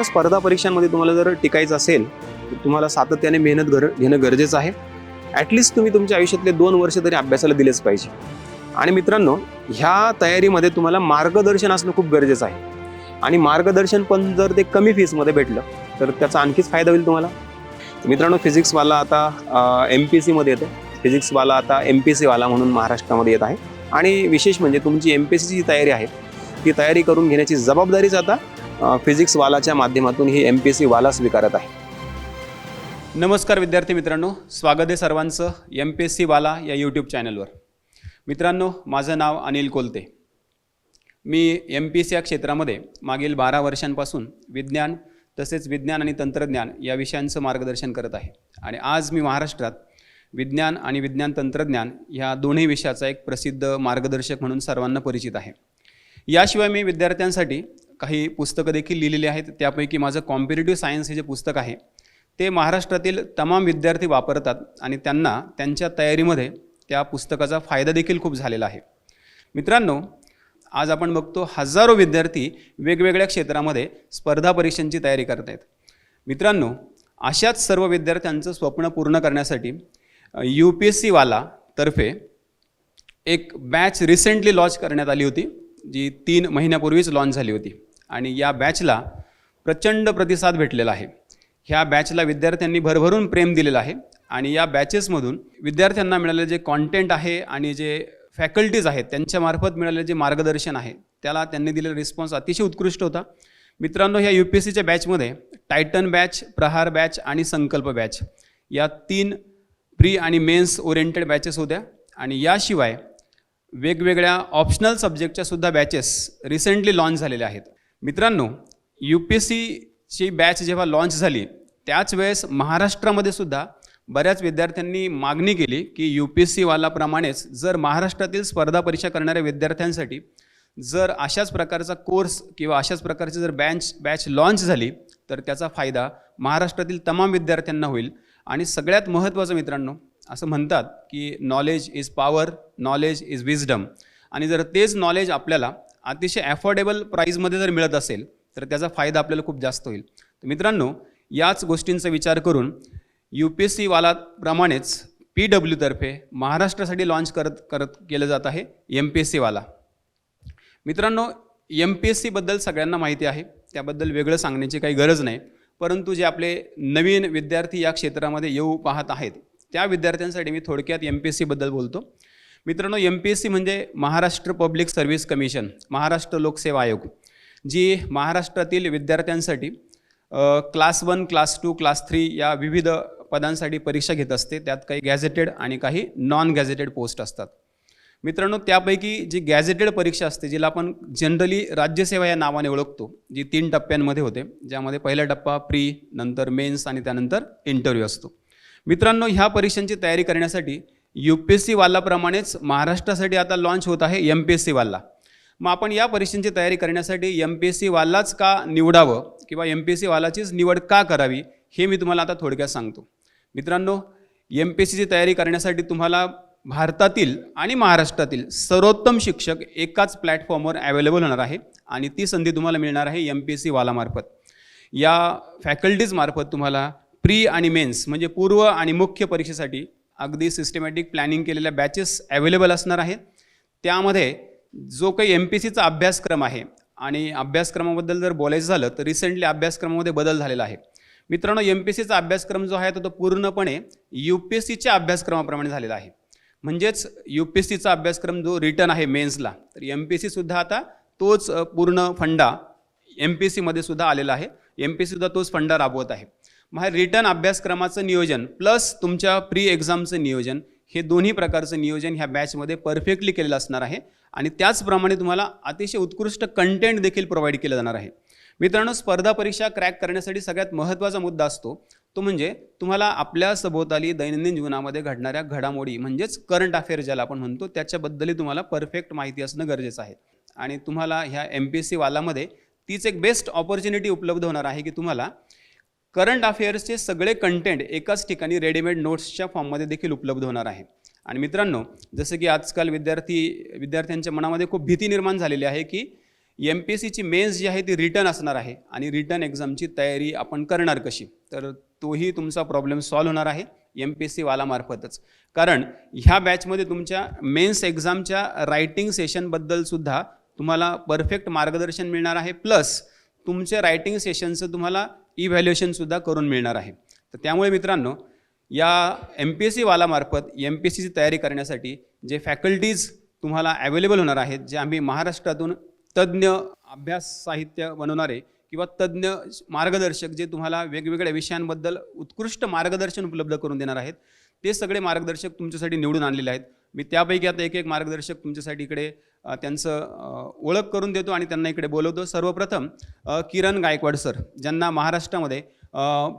स्पर्धा परीक्षांमध्ये तुम्हाला जर टिकायचं असेल तर तुम्हाला सातत्याने मेहनत घेणं गरजेचं आहे. ॲटलिस्ट तुम्ही तुमच्या आयुष्यातले 2 वर्ष तरी अभ्यासाला दिलेच पाहिजे. आणि मित्रांनो, ह्या तयारीमध्ये तुम्हाला मार्गदर्शन असणं खूप गरजेचं आहे. आणि मार्गदर्शन पण जर ते कमी फीसमध्ये भेटलं तर त्याचा आणखीच फायदा होईल तुम्हाला. मित्रांनो, फिजिक्सवाला आता MPSCमध्ये येतं. फिजिक्सवाला आता MPSCवाला म्हणून महाराष्ट्रामध्ये येत आहे. आणि विशेष म्हणजे तुमची MPSCची तयारी आहे ती तयारी करून घेण्याची जबाबदारीच आता फिजिक्सवालाच्या माध्यमातून ही MPSCवाला स्वीकारत आहे. नमस्कार विद्यार्थी मित्रांनो, स्वागत आहे सर्वांचं MPSCवाला या यूट्यूब चॅनलवर. मित्रांनो, माझं नाव अनिल कोलते. मी MPSC या क्षेत्रामध्ये मागील 12 वर्षांपासून विज्ञान तसेच विज्ञान आणि तंत्रज्ञान या विषयांचं मार्गदर्शन करत आहे. आणि आज मी महाराष्ट्रात विज्ञान आणि विज्ञान तंत्रज्ञान ह्या दोन्ही विषयाचा एक प्रसिद्ध मार्गदर्शक म्हणून सर्वांना परिचित आहे. याशिवाय मी विद्यार्थ्यांसाठी काही पुस्तकं देखील लिहिलेली आहेत. त्यापैकी माझं कॉम्पिटिटिव्ह सायन्स हे जे पुस्तक आहे ते महाराष्ट्रातील तमाम विद्यार्थी वापरतात आणि त्यांना त्यांच्या तयारीमध्ये त्या पुस्तकाचा फायदा देखील खूप झालेला आहे. मित्रांनो, आज आपण बघतो हजारो विद्यार्थी वेगवेगळ्या क्षेत्रामध्ये स्पर्धा परीक्षांची तयारी करत आहेत. मित्रांनो, अशाच सर्व विद्यार्थ्यांचं स्वप्न पूर्ण करण्यासाठी UPSCवाला तर्फे एक बॅच रिसेंटली लॉन्च करण्यात आली होती, जी 3 महिन्यापूर्वीच लॉन्च झाली होती. आणि या बॅचला प्रचंड प्रतिसाद भेटलेला आहे. ह्या बॅचला विद्यार्थ्यांनी भरभरून प्रेम दिलेलं आहे. आणि या बॅचेसमधून विद्यार्थ्यांना मिळालेले जे कॉन्टेंट आहे आणि जे फॅकल्टीज आहेत त्यांच्यामार्फत मिळालेले जे मार्गदर्शन आहे त्याला त्यांनी दिलेला रिस्पॉन्स अतिशय उत्कृष्ट होता. मित्रांनो, ह्या UPSCच्या बॅचमध्ये टायटन बॅच, प्रहार बॅच आणि संकल्प बॅच या 3 प्री आणि मेन्स ओरिएंटेड बॅचेस होत्या. आणि याशिवाय वेगवेगळ्या ऑप्शनल सब्जेक्टच्या सुद्धा बॅचेस रिसेंटली लॉन्च झालेल्या आहेत. मित्रांनो, UPSCची बॅच जेव्हा लॉन्च झाली त्याच वेळेस महाराष्ट्रामध्ये सुद्धा बऱ्याच विद्यार्थ्यांनी मागणी केली की UPSCवालाप्रमाणेच जर महाराष्ट्रातील स्पर्धा परीक्षा करणाऱ्या विद्यार्थ्यांसाठी जर अशाच प्रकारचा कोर्स किंवा अशाच प्रकारची जर बॅच लॉन्च झाली तर त्याचा फायदा महाराष्ट्रातील तमाम विद्यार्थ्यांना होईल. आणि सगळ्यात महत्त्वाचं मित्रांनो, असं म्हणतात की knowledge is power, knowledge is wisdom. आणि जर तेच नॉलेज आपल्याला अतिशय ॲफोर्डेबल प्राईजमध्ये जर मिळत असेल तर त्याचा फायदा आपल्याला खूप जास्त होईल. तर मित्रांनो, याच गोष्टींचा विचार करून UPSCवालाप्रमाणेच PW तर्फे महाराष्ट्रासाठी लॉन्च केलं जात आहे MPSCवाला. मित्रांनो, MPSCबद्दल सगळ्यांना माहिती आहे, त्याबद्दल वेगळं सांगण्याची काही गरज नाही. परंतु जे आपले नवीन विद्यार्थी या क्षेत्रामध्ये येऊ पाहत आहेत त्या विद्यार्थ्यांसाठी मी थोडक्यात MPSCबद्दल बोलतो. मित्रांनो, MPSC म्हणजे Maharashtra public service commission, Maharashtra लोकसेवा आयोग, जी महाराष्ट्रातील विद्यार्थ्यांसाठी क्लास 1, क्लास 2, क्लास 3 या विविध पदांसाठी परीक्षा घेत असते. त्यात काही गॅझेटेड आणि काही नॉन गॅझेटेड पोस्ट असतात. मित्रांनो, त्यापैकी जी गॅझेटेड परीक्षा असते, जिला आपण जनरली राज्यसेवा या नावाने ओळखतो, जी 3 टप्प्यांमध्ये होते, ज्यामध्ये पहिला टप्पा प्री, नंतर मेन्स आणि त्यानंतर इंटरव्ह्यू असतो. मित्रांनो, ह्या परीक्षांची तयारी करण्यासाठी UPSCवालाप्रमाणेच महाराष्ट्रासाठी आता लॉन्च होत आहे MPSCवाला. मग आपण या परीक्षांची तयारी करण्यासाठी MPSCवालाच का निवडावं किंवा MPSCवालाचीच निवड का करावी हे मी तुम्हाला आता थोडक्यात सांगतो. मित्रांनो, MPSCची तयारी करण्यासाठी तुम्हाला भारतातील आणि महाराष्ट्रातील सर्वोत्तम शिक्षक एकाच प्लॅटफॉर्मवर अवेलेबल होणार आहे. आणि ती संधी तुम्हाला मिळणार आहे MPSCवालामार्फत. या फॅकल्टीजमार्फत तुम्हाला प्री आणि मेन्स म्हणजे पूर्व आणि मुख्य परीक्षेसाठी अगदी सिस्टमॅटिक प्लॅनिंग केलेल्या बॅचेस अवेलेबल असणार आहेत. त्यामध्ये जो काही MPSCचा अभ्यासक्रम आहे, आणि अभ्यासक्रमाबद्दल जर बोलायचं झालं तर रिसेंटली अभ्यासक्रमामध्ये बदल झालेला आहे. मित्रांनो, MPSCचा अभ्यासक्रम जो आहे तो पूर्णपणे UPSCच्या अभ्यासक्रमाप्रमाणे झालेला आहे. म्हणजेच UPSCचा अभ्यासक्रम जो रिटर्न आहे मेन्सला, तर MPSCसुद्धा आता तोच पूर्ण फंडा MPSCमध्ये सुद्धा आलेला आहे. MPSCसुद्धा तोच फंडा राबवत आहे. मग हे रिटर्न अभ्यासक्रमाचं नियोजन प्लस तुमच्या प्री एक्झामचं नियोजन, हे दोन्ही प्रकारचं नियोजन ह्या बॅचमध्ये परफेक्टली केलेलं असणार आहे. आणि त्याचप्रमाणे तुम्हाला अतिशय उत्कृष्ट कंटेंट देखील प्रोव्हाइड केलं जाणार आहे. मित्रांनो, स्पर्धा परीक्षा क्रॅक करण्यासाठी सगळ्यात महत्त्वाचा मुद्दा असतो तो म्हणजे तुम्हाला आपल्या सभोवताली दैनंदिन जीवनामध्ये घडणाऱ्या घडामोडी म्हणजेच करंट अफेअर ज्याला आपण म्हणतो त्याच्याबद्दलही तुम्हाला परफेक्ट माहिती असणं गरजेचं आहे. आणि तुम्हाला ह्या MPSCवालामध्ये तीच एक बेस्ट ऑपॉर्च्युनिटी उपलब्ध होणार आहे की तुम्हाला करंट अफेअर्सचे सगळे कंटेंट एकाच ठिकाणी रेडीमेड नोट्सच्या फॉर्ममध्ये देखील उपलब्ध होणार आहे. आणि मित्रांनो, जसं की आजकाल विद्यार्थ्यांच्या मनामध्ये खूप भीती निर्माण झालेली आहे की MPSCची मेन्स जी आहे ती रिटर्न असणार आहे आणि रिटर्न एक्झामची तयारी आपण करणार कशी, तर तोही तुमचा प्रॉब्लेम सॉल्व्ह होणार आहे MPSC वालामार्फतच. कारण ह्या बॅचमध्ये तुमच्या मेन्स एक्झामच्या रायटिंग सेशनबद्दलसुद्धा तुम्हाला परफेक्ट मार्गदर्शन मिळणार आहे, प्लस तुमच्या रायटिंग सेशनचं तुम्हाला इव्हॅल्युएशनसुद्धा करून मिळणार आहे. तर त्यामुळे मित्रांनो, या MPSC वालामार्फत MPSCची तयारी करण्यासाठी जे फॅकल्टीज तुम्हाला अवेलेबल होणार आहेत, जे आम्ही महाराष्ट्रातून तज्ज्ञ अभ्यास साहित्य बनवणारे किंवा तज्ज्ञ मार्गदर्शक जे तुम्हाला वेगवेगळ्या विषयांबद्दल उत्कृष्ट मार्गदर्शन उपलब्ध करून देणार आहेत, ते सगळे मार्गदर्शक तुमच्यासाठी निवडून आणलेले आहेत. मी त्यापैकी आता एक एक मार्गदर्शक तुमच्यासाठी इकडे त्यांचं ओळख करून देतो आणि त्यांना इकडे बोलवतो. सर्वप्रथम किरण गायकवाड सर, ज्यांना महाराष्ट्रामध्ये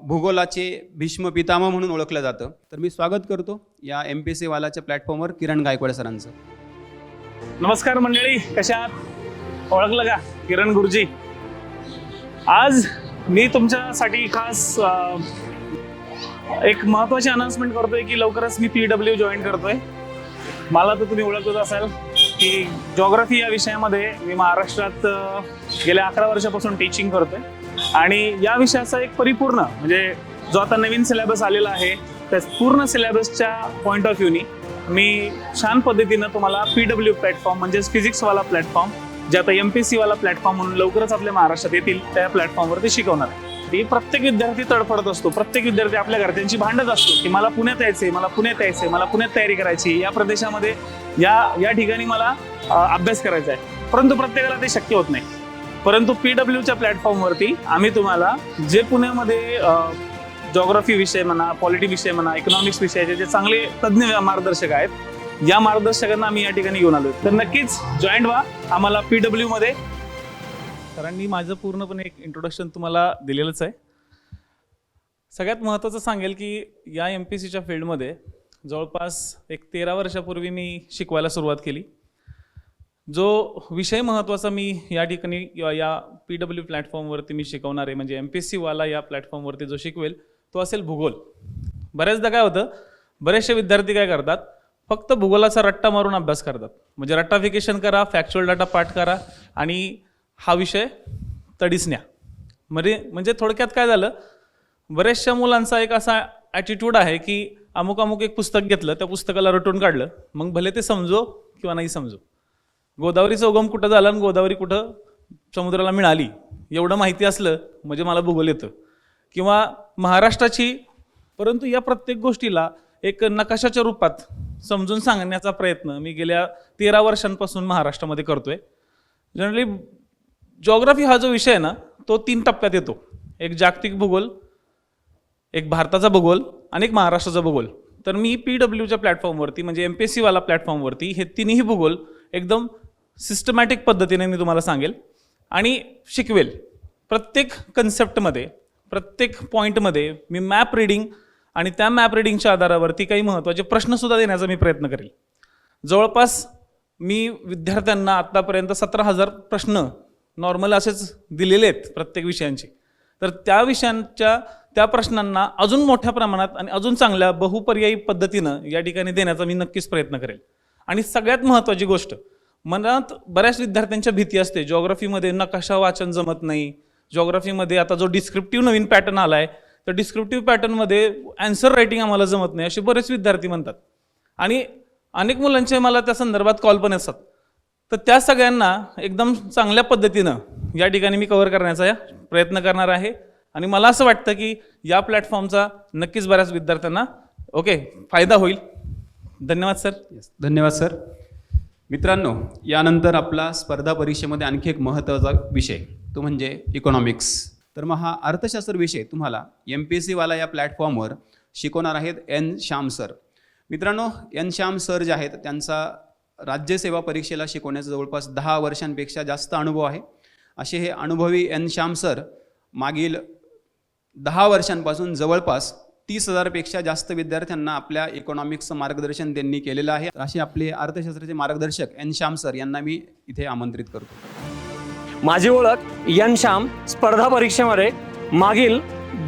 भूगोलाचे भीष्म पितामह म्हणून ओळखलं जातं. तर मी स्वागत करतो या MPSC वालाच्या प्लॅटफॉर्मवर किरण गायकवाड सरांचं. नमस्कार मंडळी, कशा आहात? ओळखलं का? किरण गुरुजी. आज मी तुमच्यासाठी खास एक महत्त्वाची अनाउन्समेंट करतोय की लवकरच मी PW जॉईन करतोय. मला तर तुम्ही ओळखत असाल की जॉग्राफी या विषयामध्ये मी महाराष्ट्रात गेल्या 11 वर्षापासून टीचिंग करतोय आणि या विषयाचा एक परिपूर्ण म्हणजे जो आता नवीन सिलेबस आलेला आहे त्या पूर्ण सिलेबसच्या पॉईंट ऑफ व्ह्यूनी मी छान पद्धतीनं तुम्हाला PW प्लॅटफॉर्म म्हणजेच फिजिक्सवाला प्लॅटफॉर्म, जे आता MPSC वाला प्लॅटफॉर्म म्हणून लवकरच आपल्या महाराष्ट्रात येतील, त्या प्लॅटफॉर्मवरती शिकवणार आहे. ती प्रत्येक विद्यार्थी तडफडत असतो, प्रत्येक विद्यार्थी आपल्या घरच्यांची भांडत असतो की मला पुण्यात यायचंय, मला पुण्यात यायचंय, मला पुण्यात तयारी करायची, या प्रदेशामध्ये या ठिकाणी मला अभ्यास करायचा आहे. परंतु प्रत्येकाला ते शक्य होत नाही. परंतु PWच्या प्लॅटफॉर्मवरती आम्ही तुम्हाला जे पुण्यामध्ये जॉग्राफी विषय म्हणा, पॉलिटी विषय म्हणा, इकॉनॉमिक्स विषयाचे जे चांगले तज्ज्ञ मार्गदर्शक आहेत, या मार्गदर्शकांना आम्ही या ठिकाणी घेऊन आलो. तर नक्कीच जॉईन व्हा आम्हाला PW मध्ये. सरांनी माझं पूर्णपणे एक इंट्रोडक्शन तुम्हाला दिलेलंच आहे. सगळ्यात महत्त्वाचं सांगेल की या MPSCच्या फील्डमध्ये जवळपास एक 13 वर्षापूर्वी मी शिकवायला सुरुवात केली. जो विषय महत्त्वाचा मी या ठिकाणी या PW प्लॅटफॉर्मवरती मी शिकवणार आहे, म्हणजे MPSC वाला या प्लॅटफॉर्मवरती जो शिकवेल तो असेल भूगोल. बऱ्याचदा काय होतं, बरेचसे विद्यार्थी काय करतात, फक्त भूगोलाचा रट्टा मारून अभ्यास करतात. म्हणजे रट्टाफिकेशन करा, फॅक्च्युअल डाटा पाठ करा आणि हा विषय तडीस न्या. म्हणजे थोडक्यात काय झालं, बऱ्याचशा मुलांचा एक असा ॲटिट्यूड आहे की अमुक एक पुस्तक घेतलं, त्या पुस्तकाला रटून काढलं, मग भले ते समजो किंवा नाही समजो. गोदावरीचा उगम कुठं झाला आणि गोदावरी कुठं समुद्राला मिळाली एवढं माहिती असलं म्हणजे मला भूगोल येतं, किंवा महाराष्ट्राची. परंतु या प्रत्येक गोष्टीला एक नकाशाच्या रूपात समजून सांगण्याचा प्रयत्न मी गेल्या 13 वर्षांपासून महाराष्ट्रामध्ये करतोय. जनरली जॉग्राफी हा जो विषय आहे ना, तो 3 टप्प्यात येतो. एक जागतिक भूगोल, एक भारताचा भूगोल आणि एक महाराष्ट्राचा भूगोल. तर मी PWच्या प्लॅटफॉर्मवरती म्हणजे MPSC वाला प्लॅटफॉर्मवरती हे तिन्ही भूगोल एकदम सिस्टमॅटिक पद्धतीने मी तुम्हाला सांगेल आणि शिकवेल. प्रत्येक कन्सेप्टमध्ये, प्रत्येक पॉईंटमध्ये मी मॅप रिडिंग आणि त्या मॅप रिडिंगच्या आधारावरती काही महत्त्वाचे प्रश्नसुद्धा देण्याचा मी प्रयत्न करेल. जवळपास मी विद्यार्थ्यांना आत्तापर्यंत 17,000 प्रश्न नॉर्मल असेच दिलेले आहेत प्रत्येक विषयांचे. तर त्या विषयांच्या त्या प्रश्नांना अजून मोठ्या प्रमाणात आणि अजून चांगल्या बहुपर्यायी पद्धतीनं या ठिकाणी देण्याचा मी नक्कीच प्रयत्न करेल. आणि सगळ्यात महत्त्वाची गोष्ट, मनात बऱ्याच विद्यार्थ्यांच्या भीती असते, जॉग्राफीमध्ये नकाशा वाचन जमत नाही, जॉग्राफीमध्ये आता जो डिस्क्रिप्टिव्ह नवीन पॅटर्न आला आहे तर डिस्क्रिप्टिव्ह पॅटर्नमध्ये ॲन्सर रायटिंग आम्हाला जमत नाही, असे बरेच विद्यार्थी म्हणतात. आणि अनेक मुलांचे मला त्या संदर्भात कॉल पण असतात. तर त्या सगळ्यांना एकदम चांगल्या पद्धतीनं या ठिकाणी मी कव्हर करण्याचा प्रयत्न करणार आहे. आणि मला असं वाटतं की या प्लॅटफॉर्मचा नक्कीच बऱ्याच विद्यार्थ्यांना फायदा होईल. धन्यवाद सर. धन्यवाद सर. मित्रांनो, यानंतर आपला स्पर्धा परीक्षेमध्ये आणखी एक महत्त्वाचा विषय तो म्हणजे इकॉनॉमिक्स. तर मग हा अर्थशास्त्र विषय तुम्हाला MPSC वाला या प्लॅटफॉर्मवर शिकवणार आहेत N. श्याम सर. मित्रांनो, N. श्याम सर जे आहेत त्यांचा राज्यसेवा परीक्षेला शिकवण्याचा जवळपास 10 वर्षांपेक्षा जास्त अनुभव आहे. असे हे अनुभवी N. श्याम सर मागील 10 वर्षांपासून जवळपास 30,000 पेक्षा जास्त विद्यार्थ्यांना आपल्या इकॉनॉमिक्सचं मार्गदर्शन त्यांनी केलेलं आहे. असे आपले अर्थशास्त्राचे मार्गदर्शक N. श्याम सर यांना मी इथे आमंत्रित करतो. माझी ओळख N. श्याम स्पर्धा परीक्षेमध्ये मागील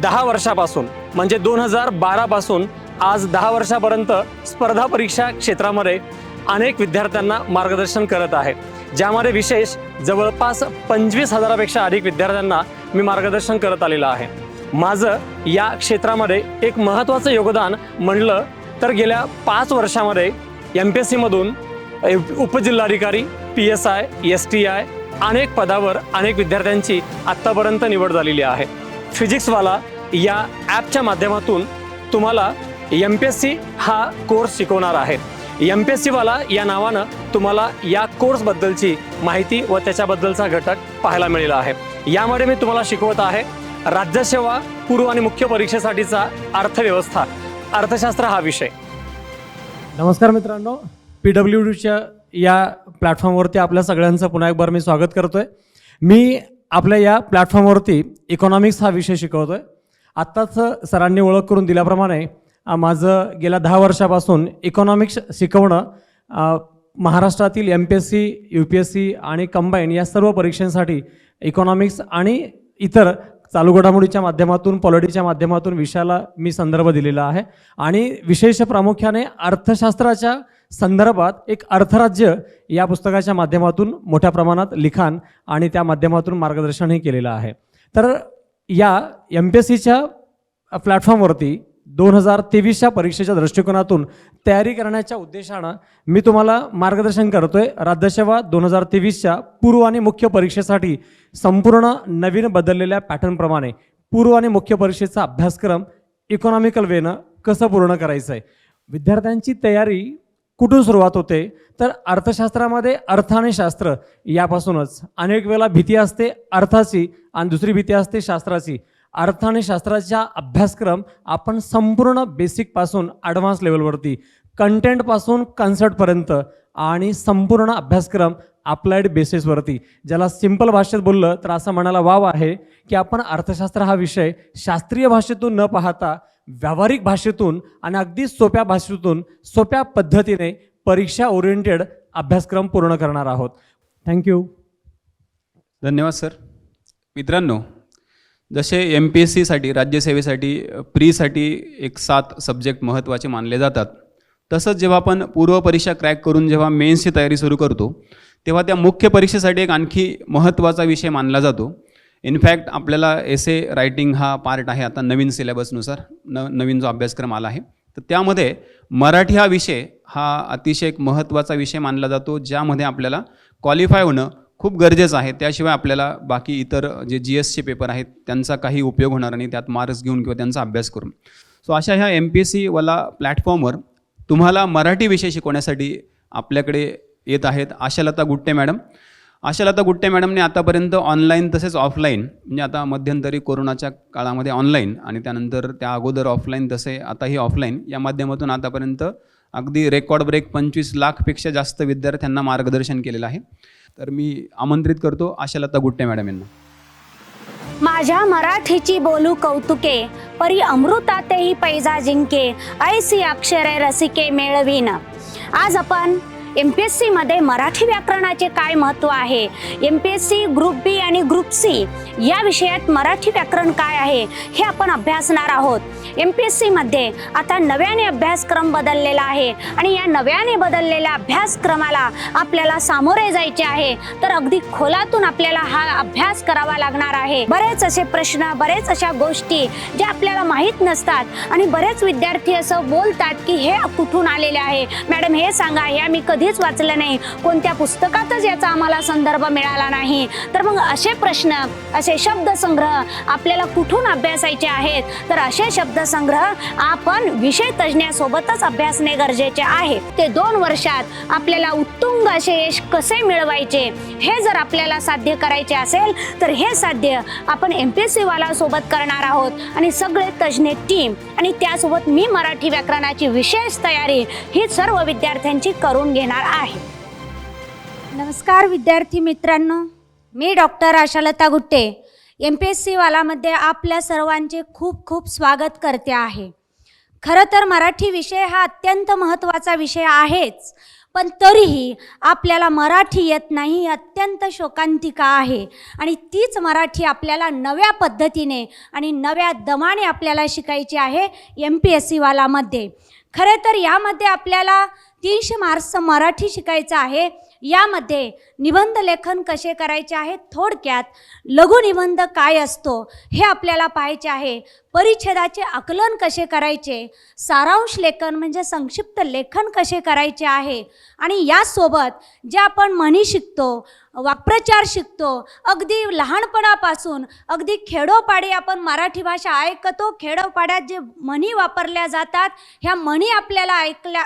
10 वर्षापासून म्हणजे 2012 पासून आज 10 वर्षापर्यंत स्पर्धा परीक्षा क्षेत्रामध्ये अनेक विद्यार्थ्यांना मार्गदर्शन करत आहे. ज्यामध्ये विशेष जवळपास 25,000पेक्षा अधिक विद्यार्थ्यांना मी मार्गदर्शन करत आलेलं आहे. माझं या क्षेत्रामध्ये एक महत्त्वाचं योगदान म्हणलं तर गेल्या 5 वर्षामध्ये MPSCमधून उपजिल्हाधिकारी, PSI, STI अनेक पदावर अनेक विद्यार्थ्यांची आत्तापर्यंत निवड झालेली आहे. फिजिक्सवाला या ॲपच्या माध्यमातून तुम्हाला MPSC हा कोर्स शिकवणार आहे. MPSCवाला या नावानं तुम्हाला या कोर्सबद्दलची माहिती व त्याच्याबद्दलचा घटक पाहायला मिळाला आहे. यामध्ये मी तुम्हाला शिकवत आहे राज्यसेवा पूर्व आणि मुख्य परीक्षेसाठीचा अर्थव्यवस्था, अर्थशास्त्र हा विषय. नमस्कार मित्रांनो, PWDच्या या प्लॅटफॉर्मवरती आपल्या सगळ्यांचं पुन्हा एक बार मी स्वागत करतो आहे. मी आपल्या या प्लॅटफॉर्मवरती इकॉनॉमिक्स हा विषय शिकवतो आहे. आत्ताच सरांनी ओळख करून दिल्याप्रमाणे माझं गेल्या 10 वर्षापासून इकॉनॉमिक्स शिकवणं महाराष्ट्रातील MPSC, UPSC आणि कंबाईन या सर्व परीक्षांसाठी इकॉनॉमिक्स आणि इतर चालू घडामोडीच्या माध्यमातून, पॉलिटीच्या माध्यमातून विषयाला मी संदर्भ दिलेला आहे. आणि विशेष प्रामुख्याने अर्थशास्त्राच्या संदर्भात एक अर्थराज्य या पुस्तकाच्या माध्यमातून मोठ्या प्रमाणात लिखाण आणि त्या माध्यमातून मार्गदर्शनही केलेलं आहे. तर या MPSCच्या प्लॅटफॉर्मवरती 2023च्या परीक्षेच्या दृष्टिकोनातून तयारी करण्याच्या उद्देशानं मी तुम्हाला मार्गदर्शन करतोय. राज्यसेवा 2023च्या पूर्व आणि मुख्य परीक्षेसाठी संपूर्ण नवीन बदललेल्या पॅटर्नप्रमाणे पूर्व आणि मुख्य परीक्षेचा अभ्यासक्रम इकॉनॉमिकल वेनं कसं पूर्ण करायचं आहे. विद्यार्थ्यांची तयारी कुठून सुरुवात होते तर अर्थशास्त्रामध्ये अर्थ आणि शास्त्र यापासूनच. अनेक वेळेला भीती असते अर्थाची आणि दुसरी भीती असते शास्त्राची. अर्थ आणि शास्त्राचा अभ्यासक्रम आपण संपूर्ण बेसिकपासून ॲडव्हान्स लेवलवरती, कंटेंटपासून कन्सेप्टपर्यंत आणि संपूर्ण अभ्यासक्रम अप्लाइड बेसिसवरती. ज्याला सिंपल भाषेत बोललं तर असं म्हणायला वाव आहे की आपण अर्थशास्त्र हा विषय शास्त्रीय भाषेतून न पाहता व्यावहारिक भाषेतून आणि अगदी सोप्या भाषेतून सोप्या पद्धतीने परीक्षा ओरिएंटेड अभ्यासक्रम पूर्ण करणार आहोत. थँक्यू. धन्यवाद सर. मित्रांनो, जसे MPSCसाठी, राज्यसेवेसाठी, प्रीसाठी एक 7 सब्जेक्ट महत्त्वाचे मानले जातात, तसंच जेव्हा आपण पूर्व परीक्षा क्रॅक करून जेव्हा मेन्सची तयारी सुरू करतो तेव्हा त्या मुख्य परीक्षेसाठी एक आणखी महत्त्वाचा विषय मानला जातो. इनफॅक्ट आपल्याला एसे रायटिंग हा पार्ट आहे आता नवीन सिलेबसनुसार, नवीन जो अभ्यासक्रम आला आहे, तर त्यामध्ये मराठी हा विषय हा अतिशय एक महत्त्वाचा विषय मानला जातो, ज्यामध्ये आपल्याला क्वालिफाय होणं खूप गरजेचं आहे. त्याशिवाय आपल्याला बाकी इतर जे GSचे पेपर आहेत त्यांचा काही उपयोग होणार नाही त्यात मार्क्स घेऊन किंवा त्यांचा अभ्यास करून. सो अशा ह्या MPSCवाला प्लॅटफॉर्मवर तुम्हाला मराठी विषय शिकवण्यासाठी आपल्याकडे येत आहेत आशालता गुट्टे मॅडम. आशालता गुट्टे मॅडमने आतापर्यंत ऑनलाईन तसेच ऑफलाईन, म्हणजे आता मध्यंतरी कोरोनाच्या काळामध्ये ऑनलाईन आणि त्यानंतर त्या अगोदर ऑफलाईन, तसे आताही ऑफलाईन, या माध्यमातून आतापर्यंत अगदी रेकॉर्ड ब्रेक 25 लाखपेक्षा जास्त विद्यार्थ्यांना मार्गदर्शन केलेलं आहे. तर मी आमंत्रित करतो आशालता गुट्टे मॅडम यांना. माझ्या मराठीची बोलू कौतुके, परी अमृतातेही पैजा जिंके, ऐसी अक्षरे रसिके मेळवीन. आज आपण MPSC मध्ये मराठी व्याकरणाचे काय महत्त्व आहे, MPSC ग्रुप बी आणि ग्रुप सी या विषयात मराठी व्याकरण काय आहे हे आपण अभ्यासणार आहोत. MPSC मध्ये आता नव्याने अभ्यासक्रम बदललेला आहे आणि या नव्याने बदललेल्या अभ्यासक्रमाला आपल्याला सामोरे जायचे आहे. तर अगदी खोलातून आपल्याला हा अभ्यास करावा लागणार आहे. बरेच असे प्रश्न, बरेच अशा गोष्टी ज्या आपल्याला माहीत नसतात आणि बरेच विद्यार्थी असं बोलतात की हे कुठून आलेले आहे, मॅडम हे सांगा, या मी कधीच वाचलं नाही, कोणत्या पुस्तकातच याचा आम्हाला संदर्भ मिळाला नाही. तर मग असे प्रश्न, असे शब्दसंग्रह आपल्याला कुठून अभ्यासायचे आहेत. तर असे शब्दसंग्रह आपण विषय तज्ज्ञासोबतच अभ्यासणे गरजेचे आहे. ते 2 वर्षात आपल्याला उत्तुंग असे यश कसे मिळवायचे हे जर आपल्याला साध्य करायचे असेल तर हे साध्य आपण MPSC वाला सोबत करणार आहोत आणि सगळे तज्ज्ञ टीम आणि त्यासोबत मी मराठी व्याकरणाची विशेष तयारी ही सर्व विद्यार्थ्यांची करून घेणार आहे. नमस्कार विद्यार्थी मित्रांनो, मी डॉक्टर आशालता गुट्टे MPSC वालामध्ये आपल्या सर्वांचे खूप खूप स्वागत करते आहे. खरं तर मराठी विषय हा अत्यंत महत्त्वाचा विषय आहेच, पण तरीही आपल्याला मराठी येत नाही ही अत्यंत शोकांतिका आहे आणि तीच मराठी आपल्याला नव्या पद्धतीने आणि नव्या दमाने आपल्याला शिकायची आहे MPSC वालामध्ये. खरे तर यामध्ये आपल्याला 300 मार्क्सचं मराठी शिकायचं आहे. यामध्ये निबंध लेखन कसे करायचे आहे, थोडक्यात लघुनिबंध काय असतो हे आपल्याला पाहायचे आहे, परिच्छेदाचे आकलन कसे करायचे, सारांश लेखन म्हणजे संक्षिप्त लेखन कसे करायचे आहे, आणि यासोबत जे आपण म्हणी शिकतो, वाक्प्रचार शिकतो, अगदी लहानपणापासून अगदी खेडोपाडी आपण मराठी भाषा ऐकतो, खेडोपाड्यात जे म्हणी वापरल्या जातात ह्या म्हणी आपल्याला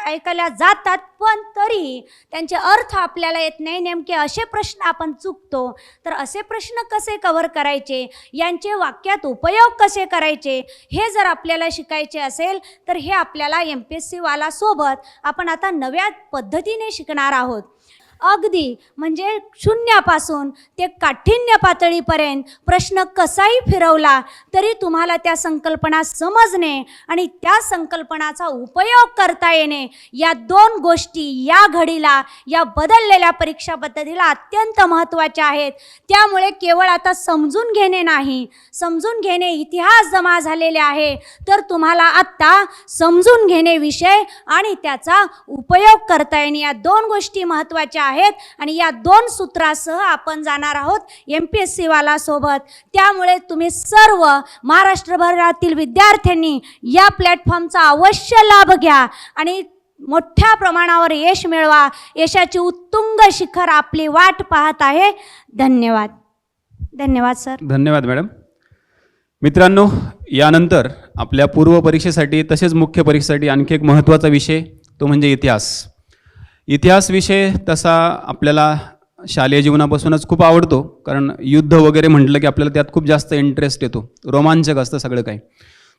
ऐकायला जातात, पण तरीही त्यांचे अर्थ आपल्याला येत नाही. नेमके असे प्रश्न आपण चुकतो. तर असे प्रश्न कसे कव्हर करायचे, यांचे वाक्यात उपयोग कसे करायचे, हे जर आपल्याला शिकायचे असेल तर हे आपल्याला MPSC वालासोबत आपण आता नव्या पद्धतीने शिकणार आहोत. अगदी म्हणजे शून्यापासून ते काठिण्य पातळीपर्यंत प्रश्न कसाही फिरवला तरी तुम्हाला त्या संकल्पना समजणे आणि त्या संकल्पनाचा उपयोग करता येणे, या दोन गोष्टी या घडीला, या बदललेल्या परीक्षा पद्धतीला अत्यंत महत्त्वाच्या आहेत. त्यामुळे केवळ आता समजून घेणे नाही, समजून घेणे इतिहास जमा झालेले आहे, तर तुम्हाला आत्ता समजून घेणे विषय आणि त्याचा उपयोग करता येणे, या दोन गोष्टी महत्त्वाच्या आहेत. आणि या दोन सूत्रासह आपण जाणार आहोत MPSC वालासोबत. त्यामुळे तुम्ही सर्व महाराष्ट्रभरातील विद्यार्थ्यांनी या प्लॅटफॉर्मचा अवश्य लाभ घ्या आणि मोठ्या प्रमाणावर यश मिळवा. यशाची उत्तुंग शिखर आपली वाट पाहत आहे. धन्यवाद. धन्यवाद सर. धन्यवाद मॅडम. मित्रांनो, यानंतर आपल्या पूर्व परीक्षेसाठी तसेच मुख्य परीक्षेसाठी आणखी एक महत्त्वाचा विषय तो म्हणजे इतिहास. इतिहास विषय तसा आपल्याला शालेय जीवनापासूनच खूप आवडतो, कारण युद्ध वगैरे म्हटलं की आपल्याला त्यात खूप जास्त इंटरेस्ट येतो, रोमांचक असतं सगळं काही.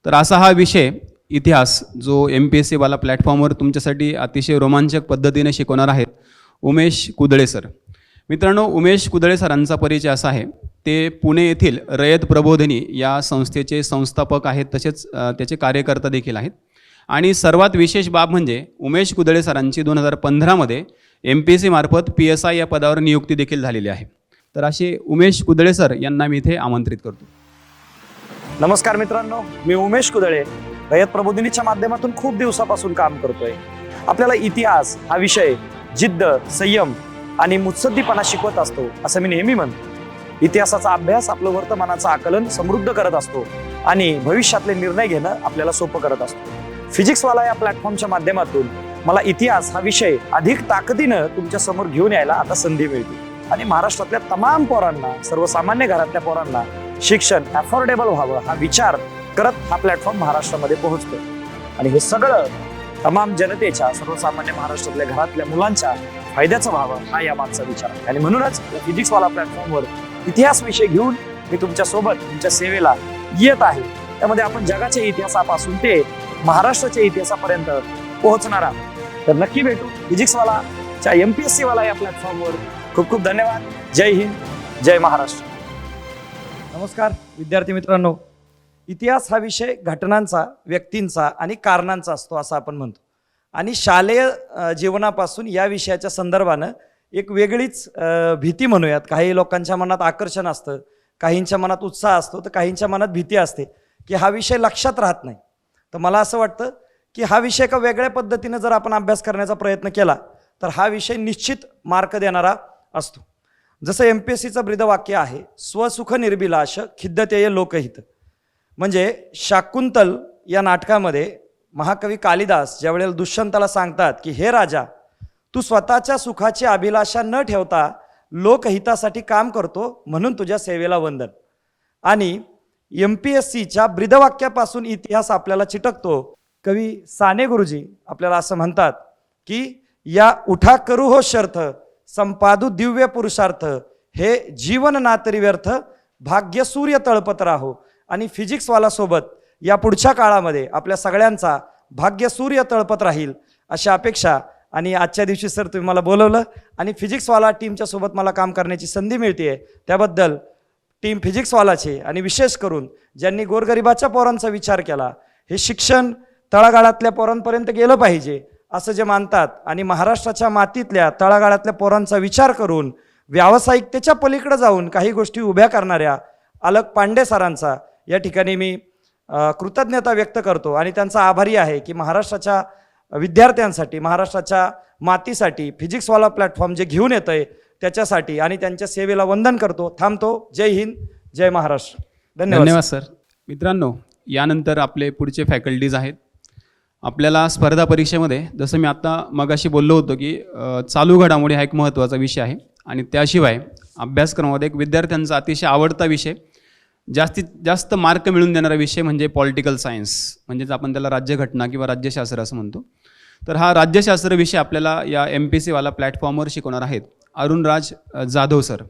तर असा हा विषय इतिहास जो MPSC वाला प्लॅटफॉर्मवर तुमच्यासाठी अतिशय रोमांचक पद्धतीने शिकवणार आहेत उमेश कुदळे सर. मित्रांनो, उमेश कुदळे सरांचा परिचय असा आहे, ते पुणे येथील रयत प्रबोधिनी या संस्थेचे संस्थापक आहेत, तसेच त्याचे कार्यकर्ता देखील आहेत. आणि सर्वात विशेष बाब म्हणजे उमेश कुदळे सरांची 2015मध्ये MPSC मार्फत PSI या पदावर नियुक्ती देखील झालेली आहे. तर असे उमेश कुदळे सर यांना मी इथे आमंत्रित करतो. नमस्कार मित्रांनो, मी उमेश कुदळे रयत प्रबोधिनीच्या माध्यमातून खूप दिवसापासून काम करतोय. आपल्याला इतिहास हा विषय जिद्द, संयम आणि मुत्सद्दीपणा शिकवत असतो असं मी नेहमी म्हणतो. इतिहासाचा अभ्यास आपलं वर्तमानाचं आकलन समृद्ध करत असतो आणि भविष्यातले निर्णय घेणं आपल्याला सोपं करत असतो. फिजिक्सवाला या प्लॅटफॉर्मच्या माध्यमातून मला इतिहास हा विषय अधिक ताकदीनं तुमच्या समोर घेऊन यायला आता संधी मिळते आणि महाराष्ट्रातल्या तमाम पोरांना, सर्वसामान्य घरातल्या पोरांना शिक्षण अफोर्डेबल व्हावं हा विचार करत हा प्लॅटफॉर्म महाराष्ट्रामध्ये पोहोचतो. आणि हे सगळं तमाम जनतेच्या, सर्वसामान्य महाराष्ट्रातल्या घरातल्या मुलांच्या फायद्याचं व्हावं हा या मागचा विचार आहे. आणि म्हणूनच या फिजिक्सवाला प्लॅटफॉर्मवर इतिहास विषय घेऊन मी तुमच्या सोबत, तुमच्या सेवेला येत आहे. त्यामध्ये आपण जगाच्या इतिहासापासून ते महाराष्ट्राच्या इतिहासापर्यंत पोहोचणार आहोत. तर नक्की भेटू फिजिक्सवालाच्या MPSC वाला या प्लॅटफॉर्मवर. खूप खूप धन्यवाद. जय हिंद, जय महाराष्ट्र. नमस्कार विद्यार्थी मित्रांनो, इतिहास हा विषय घटनांचा, व्यक्तींचा आणि कारणांचा असतो असं आपण म्हणतो. आणि शालेय जीवनापासून या विषयाच्या संदर्भानं एक वेगळीच भीती म्हणूयात. काही लोकांच्या मनात आकर्षण असतं, काहींच्या मनात उत्साह असतो, तर काहींच्या मनात भीती असते की हा विषय लक्षात राहत नाही. तर मला असं वाटतं की हा विषय एका वेगळ्या पद्धतीने जर आपण अभ्यास करण्याचा प्रयत्न केला तर हा विषय निश्चित मार्क देणारा असतो. जसं MPSCचं ब्रीदवाक्य आहे, स्वसुख निर्भिलाष खिद्दतेय लोकहित. म्हणजे शाकुंतल या नाटकामध्ये महाकवी कालिदास ज्या वेळेला दुष्यंताला सांगतात की हे राजा, तू स्वतःच्या सुखाची अभिलाषा न ठेवता लोकहितासाठी काम करतो, म्हणून तुझ्या सेवेला वंदन. आणि MPSCच्या ब्रीदवाक्यापासून इतिहास आपल्याला चिटकतो. कवी साने गुरुजी आपल्याला असं म्हणतात की या उठा करू हो शर्थ, संपादू दिव्य पुरुषार्थ, हे जीवन नातरी व्यर्थ, भाग्य सूर्य तळपत राहो. आणि फिजिक्सवालासोबत या पुढच्या काळामध्ये आपल्या सगळ्यांचा भाग्य सूर्य तळपत राहील अशा अपेक्षा. आणि आजच्या दिवशी सर तुम्ही मला बोलवलं आणि फिजिक्सवाला टीमच्या सोबत मला काम करण्याची संधी मिळते, त्याबद्दल टीम फिजिक्सवालाचे आणि विशेष करून ज्यांनी गोरगरिबाच्या पोरांचा विचार केला, हे शिक्षण तळागाळातल्या पोरांपर्यंत गेलं पाहिजे असं जे मानतात आणि महाराष्ट्राच्या मातीतल्या तळागाळातल्या पोरांचा विचार करून व्यावसायिकतेच्या पलीकडे जाऊन काही गोष्टी उभ्या करणाऱ्या अलक पांडे सरांचा या ठिकाणी मी कृतज्ञता व्यक्त करतो आणि त्यांचा आभारी आहे की महाराष्ट्राच्या विद्यार्थ्यांसाठी, महाराष्ट्राच्या मातीसाठी फिजिक्सवाला प्लॅटफॉर्म जे घेऊन येतं आहे त्याच्यासाठी आणि त्यांच्या सेवेला वंदन करतो. थांबतो. जय हिंद, जय महाराष्ट्र. धन्यवाद सर. मित्रांनो, यानंतर आपले पुढचे फॅकल्टीज आहेत. आपल्याला स्पर्धा परीक्षेमध्ये जसं मी आता मगाशी बोललो होतो की चालू घडामोडी हा एक महत्त्वाचा विषय आहे आणि त्याशिवाय अभ्यासक्रमामध्ये एक विद्यार्थ्यांचा अतिशय आवडता विषय, जास्तीत जास्त मार्क मिळवून देणारा विषय म्हणजे पॉलिटिकल सायन्स, म्हणजेच आपण त्याला राज्यघटना किंवा राज्यशास्त्र असं म्हणतो. तर हा राज्यशास्त्र विषय आपल्याला या MPSC वाला प्लॅटफॉर्मवर शिकवणार आहेत अरुणराज जाधव सर.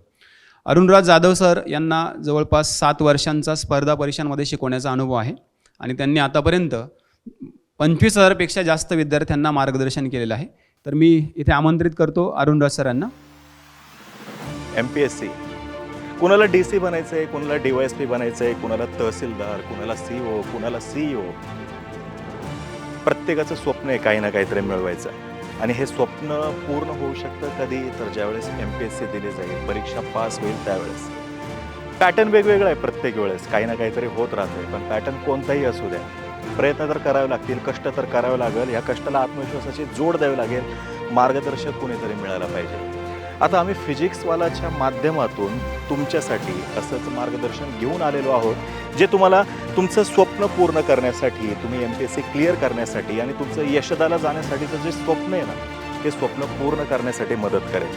अरुणराज जाधव सर यांना जवळपास 7 वर्षांचा स्पर्धा परीक्षांमध्ये शिकवण्याचा अनुभव आहे आणि त्यांनी आतापर्यंत 25,000 पेक्षा जास्त विद्यार्थ्यांना मार्गदर्शन केलेलं आहे. तर मी इथे आमंत्रित करतो अरुणराज सर यांना. MPSC कुणाला DC बनायचं आहे, कुणाला DYSP बनायचं आहे, कुणाला तहसीलदार, कुणाला CO, कुणाला CEO. प्रत्येकाचं स्वप्न आहे काही ना काहीतरी मिळवायचं आणि हे स्वप्न पूर्ण होऊ शकतं कधी, तर ज्यावेळेस MPSC दिली जाईल, परीक्षा पास होईल त्यावेळेस. पॅटर्न वेगवेगळा आहे प्रत्येक वेळेस, काही ना काहीतरी होत राहतं, पण पॅटर्न कोणताही असू द्या, प्रयत्न तर करावे लागतील, कष्ट तर करावे लागेल, या कष्टाला आत्मविश्वासाची जोड द्यावी लागेल, मार्गदर्शक कोणीतरी मिळायला पाहिजे. आता आम्ही फिजिक्सवालाच्या माध्यमातून तुमच्यासाठी असंच मार्गदर्शन घेऊन आलेलो आहोत, जे तुम्हाला तुमचं स्वप्न पूर्ण करण्यासाठी, तुम्ही MPSC क्लिअर करण्यासाठी आणि तुमचं यशदाला जाण्यासाठीचं जे स्वप्न आहे ना, ते स्वप्न पूर्ण करण्यासाठी मदत करेल.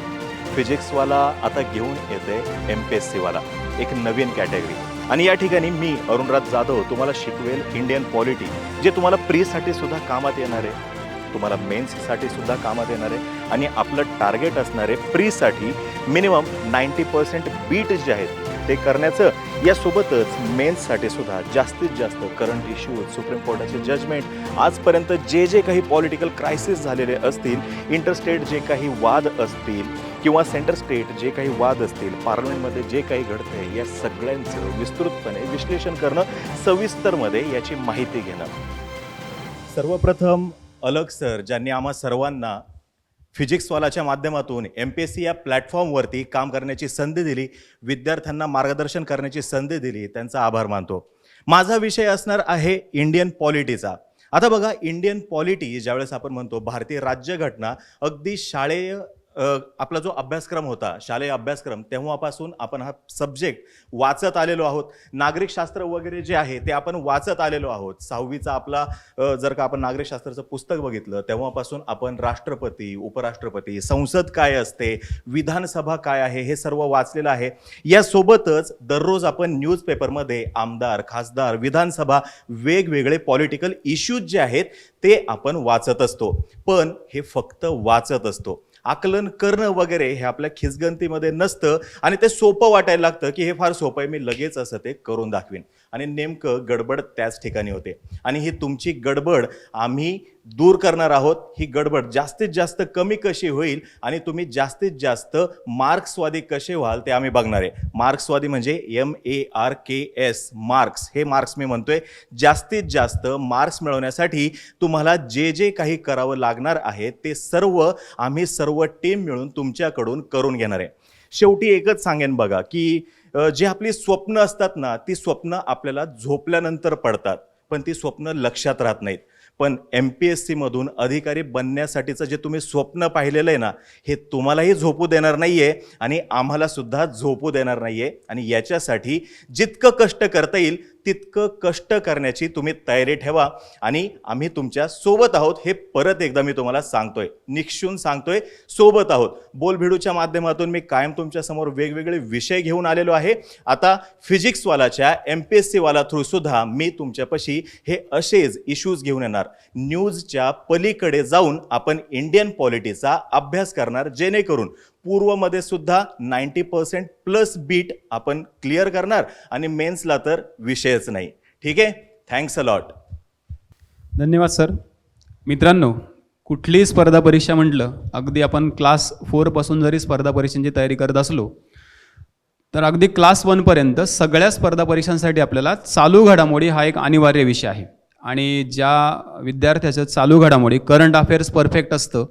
फिजिक्सवाला आता घेऊन येते MPSCवाला एक नवीन कॅटेगरी आणि या ठिकाणी मी अरुणराज जाधव तुम्हाला शिकवेल इंडियन पॉलिटी, जे तुम्हाला प्रीसाठी सुद्धा कामात येणार आहे, तुम्हाला मेन्ससाठी सुद्धा कामात येणार आहे आणि आपलं टार्गेट असणार आहे प्रीसाठी मिनिमम 90% बीट जे आहेत ते करण्याचं. यासोबतच मेन्ससाठी सुद्धा जास्तीत जास्त करंट इश्यूज, सुप्रीम कोर्टाचे जजमेंट, आजपर्यंत जे काही पॉलिटिकल क्रायसिस झालेले असतील, इंटरस्टेट जे काही वाद असतील किंवा सेंटर स्टेट जे काही वाद असतील, पार्लमेंटमध्ये जे काही घडतंय, या सगळ्यांचं विस्तृतपणे विश्लेषण करणं, सविस्तरमध्ये याची माहिती घेणं. सर्वप्रथम अलग सर, ज्यांनी आम्हा सर्वांना फिजिक्सवालाच्या माध्यमातून MPSC या प्लॅटफॉर्मवरती काम करण्याची संधी दिली, विद्यार्थ्यांना मार्गदर्शन करण्याची संधी दिली, त्यांचा आभार मानतो. माझा विषय असणार आहे इंडियन पॉलिटीचा. आता बघा, इंडियन पॉलिटी ज्यावेळेस आपण म्हणतो भारतीय राज्यघटना, अगदी शाळेय आपला जो अभ्यासक्रम होता, शालेय अभ्यासक्रम, तेव्हापासून आपण हा सब्जेक्ट वाचत आलेलो आहोत. नागरिकशास्त्र वगैरे जे आहे ते आपण वाचत आलेलो आहोत. 6वीचा आपला जर का आपण नागरिकशास्त्राचं पुस्तक बघितलं, तेव्हापासून आपण राष्ट्रपती, उपराष्ट्रपती, संसद काय असते, विधानसभा काय आहे, हे सर्व वाचलेलं आहे. यासोबतच दररोज आपण न्यूजपेपरमध्ये आमदार, खासदार, विधानसभा, वेगवेगळे पॉलिटिकल इश्यूज जे आहेत ते आपण वाचत असतो. पण हे फक्त वाचत असतो, आकलन करणं वगैरे हे आपल्या खिचगंतीमध्ये नसतं आणि ते सोपं वाटायला लागतं की हे फार सोपं आहे, मी लगेच असं ते करून दाखवीन. आणि नेमकं गडबड त्याच ठिकाणी होते आणि ही तुमची गडबड आम्ही दूर करणार आहोत. ही गडबड जास्तीत जास्त कमी कशी होईल आणि तुम्ही जास्तीत जास्त मार्क्सवादी कसे व्हाल ते आम्ही बघणार आहे. मार्क्सवादी म्हणजे MARKS, मार्क्स. हे मार्क्स मी म्हणतोय, जास्तीत जास्त मार्क्स मिळवण्यासाठी तुम्हाला जे काही करावं लागणार आहे ते सर्व आम्ही सर्व टीम मिळून तुमच्याकडून करून घेणार आहे. शेवटी एकच सांगेन बघा की जे आपली स्वप्न असतात ना, ती स्वप्न आपल्याला झोपल्यानंतर पडतात, पण ती स्वप्न लक्षात राहत नाहीत. पण MPSC मधून अधिकारी बनण्यासाठीचं जे तुम्ही स्वप्न पाहिलेलं आहे ना, हे तुम्हालाही झोपू देणार नाहीये आणि आम्हाला सुद्धा झोपू देणार नाहीये. आणि याच्यासाठी जितकं कष्ट करता येईल तितकं कष्ट करण्याची तुम्ही तयारी ठेवा आणि आम्ही तुमच्या सोबत आहोत. हे परत एकदा मी तुम्हाला सांगतोय, निक्षून सांगतोय, सोबत आहोत. बोलभिडूच्या माध्यमातून मी कायम तुमच्या समोर वेगवेगळे विषय घेऊन आलेलो आहे. आता फिजिक्सवालाच्या MPSC वाला थ्रू सुद्धा मी तुमच्यापाशी हे असेच इश्यूज घेऊन येणार. न्यूजच्या पलीकडे जाऊन आपण इंडियन पॉलिटीचा अभ्यास करणार, जेणेकरून पूर्वमध्ये सुद्धा 90% प्लस बीट आपण क्लिअर करणार आणि मेन्सला तर विषयच नाही. ठीक आहे, थँक्स अ लॉट. धन्यवाद सर. मित्रांनो, कुठलीही स्पर्धा परीक्षा म्हटलं, अगदी आपण क्लास 4 पासून जरी स्पर्धा परीक्षांची तयारी करत असलो तर अगदी क्लास 1 पर्यंत सगळ्या स्पर्धा परीक्षांसाठी आपल्याला चालू घडामोडी हा एक अनिवार्य विषय आहे. आणि ज्या विद्यार्थ्याचं चालू घडामोडी, करंट अफेअर्स परफेक्ट असतं,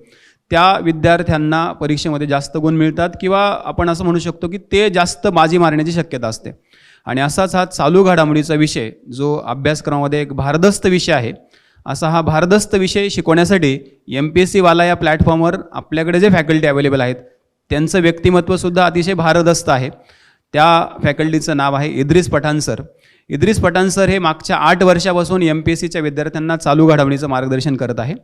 त्या विद्यार्थ्यांना परीक्षेमध्ये जास्त गुण मिळतात किंवा आपण असं म्हणू शकतो की ते जास्त बाजी मारण्याची शक्यता असते. आणि असाच हा चालू घडामोडीचा विषय जो अभ्यासक्रमामध्ये एक भारदस्त विषय आहे, असा हा भारदस्त विषय शिकवण्यासाठी MPSC वाला या प्लॅटफॉर्मवर आपल्याकडे जे फॅकल्टी अवेलेबल आहेत त्यांचं व्यक्तिमत्वसुद्धा अतिशय भारदस्त आहे. त्या फॅकल्टीचं नाव आहे इद्रिस पठाण सर. इद्रिस पठाण सर हे मागच्या 8 वर्षापासून MPSCच्या विद्यार्थ्यांना चालू घडामोडीचं मार्गदर्शन करत आहे.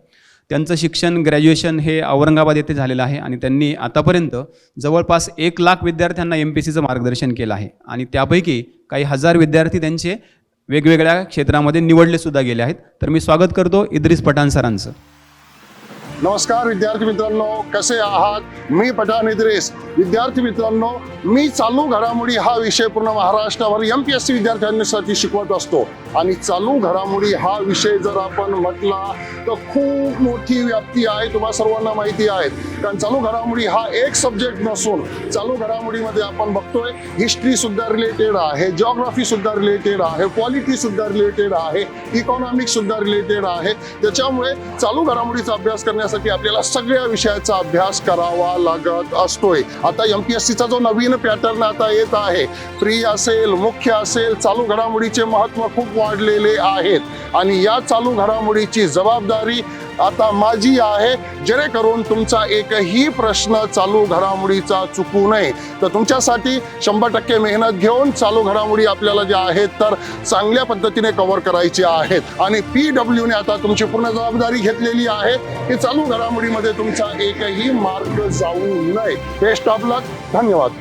त्यांचं शिक्षण ग्रॅज्युएशन हे औरंगाबाद येथे झालेलं आहे आणि त्यांनी आतापर्यंत जवळपास 1 लाख विद्यार्थ्यांना MPSCचं मार्गदर्शन केलं आहे आणि त्यापैकी काही हजार विद्यार्थी त्यांचे वेगवेगळ्या क्षेत्रामध्ये निवडले सुद्धा गेले आहेत. तर मी स्वागत करतो इद्रिस पठाण सरांचं. नमस्कार विद्यार्थी मित्रांनो, कसे आहात? मी पठाण इद्रिस. विद्यार्थी मित्रांनो, मी चालू घडामोडी हा विषय पूर्ण महाराष्ट्रावर MPSC विद्यार्थ्यांसाठी शिकवत असतो आणि चालू घडामोडी हा विषय जर आपण म्हटला तर खूप मोठी व्याप्ती आहे, तुम्हा सर्वांना माहिती आहे. कारण चालू घडामोडी हा एक सब्जेक्ट नसून चालू घडामोडीमध्ये आपण बघतोय हिस्ट्री सुद्धा रिलेटेड आहे, जिओग्राफी सुद्धा रिलेटेड आहे, पॉलिटी सुद्धा रिलेटेड आहे, इकॉनॉमिक्स सुद्धा रिलेटेड आहे. त्याच्यामुळे चालू घडामोडीचा अभ्यास करण्यासाठी आपल्याला सगळ्या विषयाचा अभ्यास करावा लागत असतोय. आता MPSCचा जो नवीन पॅटर्न आता येत आहे, प्री असेल, मुख्य असेल, चालू घडामोडीचे महत्त्व खूप वाढलेले आहेत आणि या चालू घडामोडीची जबाबदारी आता माझी आहे, जेणेकरून तुमचा एकही प्रश्न चालू घडामोडीचा चुकू नये. तर तुमच्यासाठी 100% मेहनत घेऊन चालू घडामोडी आपल्याला ज्या आहेत तर चांगल्या पद्धतीने कव्हर करायची आहेत आणि PWने आता तुमची पूर्ण जबाबदारी घेतलेली आहे की चालू घडामोडीमध्ये तुमचा एकही मार्क जाऊ नये. बेस्ट ऑफ लक. धन्यवाद.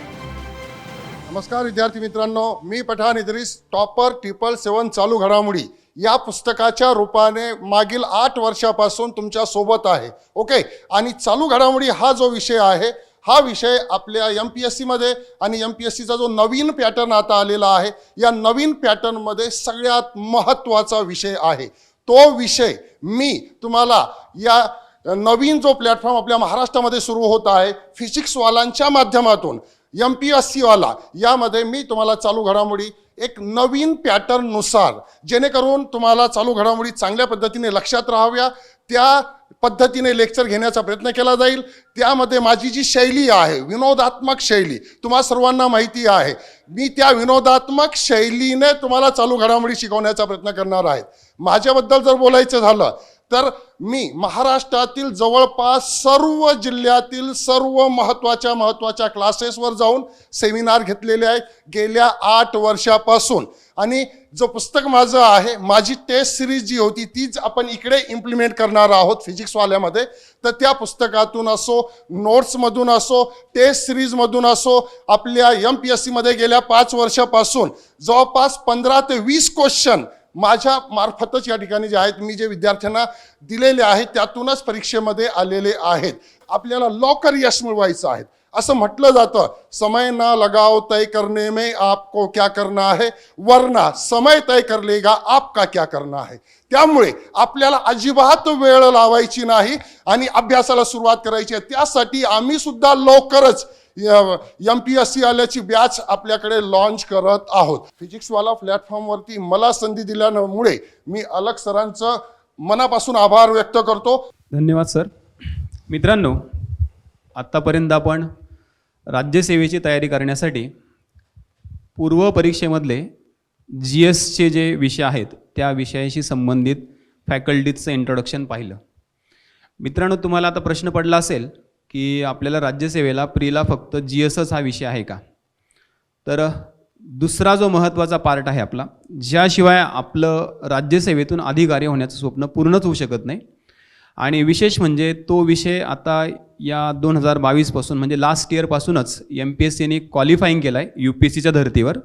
नमस्कार विद्यार्थी मित्रांनो, मी पठाण इद्रिस, टॉपर 777 चालू घडामोडी या पुस्तकाच्या रूपाने मागील 8 वर्षापासून तुमच्या सोबत आहे. ओके. आणि चालू घडामोडी हा जो विषय आहे, हा विषय आपल्या MPSCमध्ये आणि MPSCचा जो नवीन पॅटर्न आता आलेला आहे, या नवीन पॅटर्नमध्ये सगळ्यात महत्त्वाचा विषय आहे. तो विषय मी तुम्हाला या नवीन जो प्लॅटफॉर्म आपल्या महाराष्ट्रामध्ये सुरू होत आहे फिजिक्सवालांच्या माध्यमातून, MPSC वाला, यामध्ये मी तुम्हाला चालू घडामोडी एक नवीन पॅटर्ननुसार, जेणेकरून तुम्हाला चालू घडामोडी चांगल्या पद्धतीने लक्षात राहाव्या त्या पद्धतीने लेक्चर घेण्याचा प्रयत्न केला जाईल. त्यामध्ये माझी जी शैली आहे, विनोदात्मक शैली, तुम्हा सर्वांना माहिती आहे, मी त्या विनोदात्मक शैलीने तुम्हाला चालू घडामोडी शिकवण्याचा प्रयत्न करणार आहे. माझ्याबद्दल जर बोलायचं झालं तर मी महाराष्ट्रातील जवळपास सर्व जिल्ह्यातील सर्व महत्त्वाच्या क्लासेसवर जाऊन सेमिनार घेतलेले आहेत गेल्या 8 वर्षापासून. आणि जो पुस्तक माझं आहे, माझी टेस्ट सिरीज जी होती तीच आपण इकडे इम्प्लिमेंट करणार आहोत फिजिक्सवाल्यामध्ये. तर त्या पुस्तकातून असो, नोट्समधून असो, टेस्ट सिरीजमधून असो, आपल्या MPSCमध्ये गेल्या 5 वर्षापासून जवळपास 15 ते 20 क्वेश्चन माझ्या मार्फतच या ठिकाणी जे आहेत, मी जे विद्यार्थ्यांना दिलेले आहेत त्यातूनच परीक्षेमध्ये आलेले आहेत. आपल्याला लवकर यश मिळवायचं आहे. असं म्हटलं जातं, समय ना लगाओ तय करने में आपको क्या करना है, वरना समय तय कर लेगा आपका क्या करना है. त्यामुळे आपल्याला अजिबात वेळ लावायची नाही आणि अभ्यासाला सुरुवात करायची आहे. त्यासाठी आम्ही सुद्धा लवकरच MPSC आल्याची बॅच आपल्याकडे लॉन्च करत आहोत. फिजिक्सवाला प्लॅटफॉर्मवरती मला संधी दिल्यामुळे मी अलग सरांचं मनापासून आभार व्यक्त करतो. धन्यवाद सर. मित्रांनो, आत्तापर्यंत आपण राज्यसेवेची तयारी करण्यासाठी पूर्व परीक्षेमधले GSचे जे विषय आहेत त्या विषयाशी संबंधित फॅकल्टीजचं इंट्रोडक्शन पाहिलं. मित्रांनो, तुम्हाला आता प्रश्न पडला असेल की आपल्याला राज्यसेवेला प्रीला फक्त GSच हा विषय आहे का? तर दुसरा जो महत्त्वाचा पार्ट आहे आपला, ज्याशिवाय आपलं राज्यसेवेतून अधिकारी होण्याचं स्वप्न पूर्णच होऊ शकत नाही. आणि विशेष म्हणजे तो विषय आता या 2022पासून म्हणजे लास्ट इयरपासूनच MPSCने क्वालिफाईंग केला आहे UPSCच्या धर्तीवर.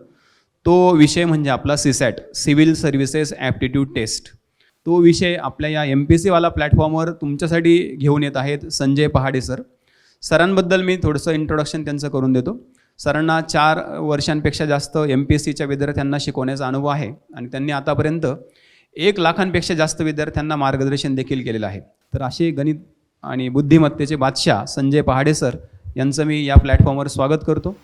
तो विषय म्हणजे आपला CSAT, civil services aptitude test. तो विषय आपल्या या MPSCवाला प्लॅटफॉर्मवर तुमच्यासाठी घेऊन येत आहेत संजय पहाडे सर. सरांबद्दल मी थोडंसं इंट्रोडक्शन त्यांचं करून देतो. सरांना 4 वर्षांपेक्षा जास्त MPSCच्या विद्यार्थ्यांना शिकवण्याचा अनुभव आहे आणि त्यांनी आतापर्यंत 1 लाखांपेक्षा जास्त विद्यार्थ्यांना मार्गदर्शन देखील केलेलं आहे. तर असे गणित आणि बुद्धिमत्तेचे बादशाह संजय पहाडे सर यांचं मी या प्लॅटफॉर्मवर स्वागत करतो.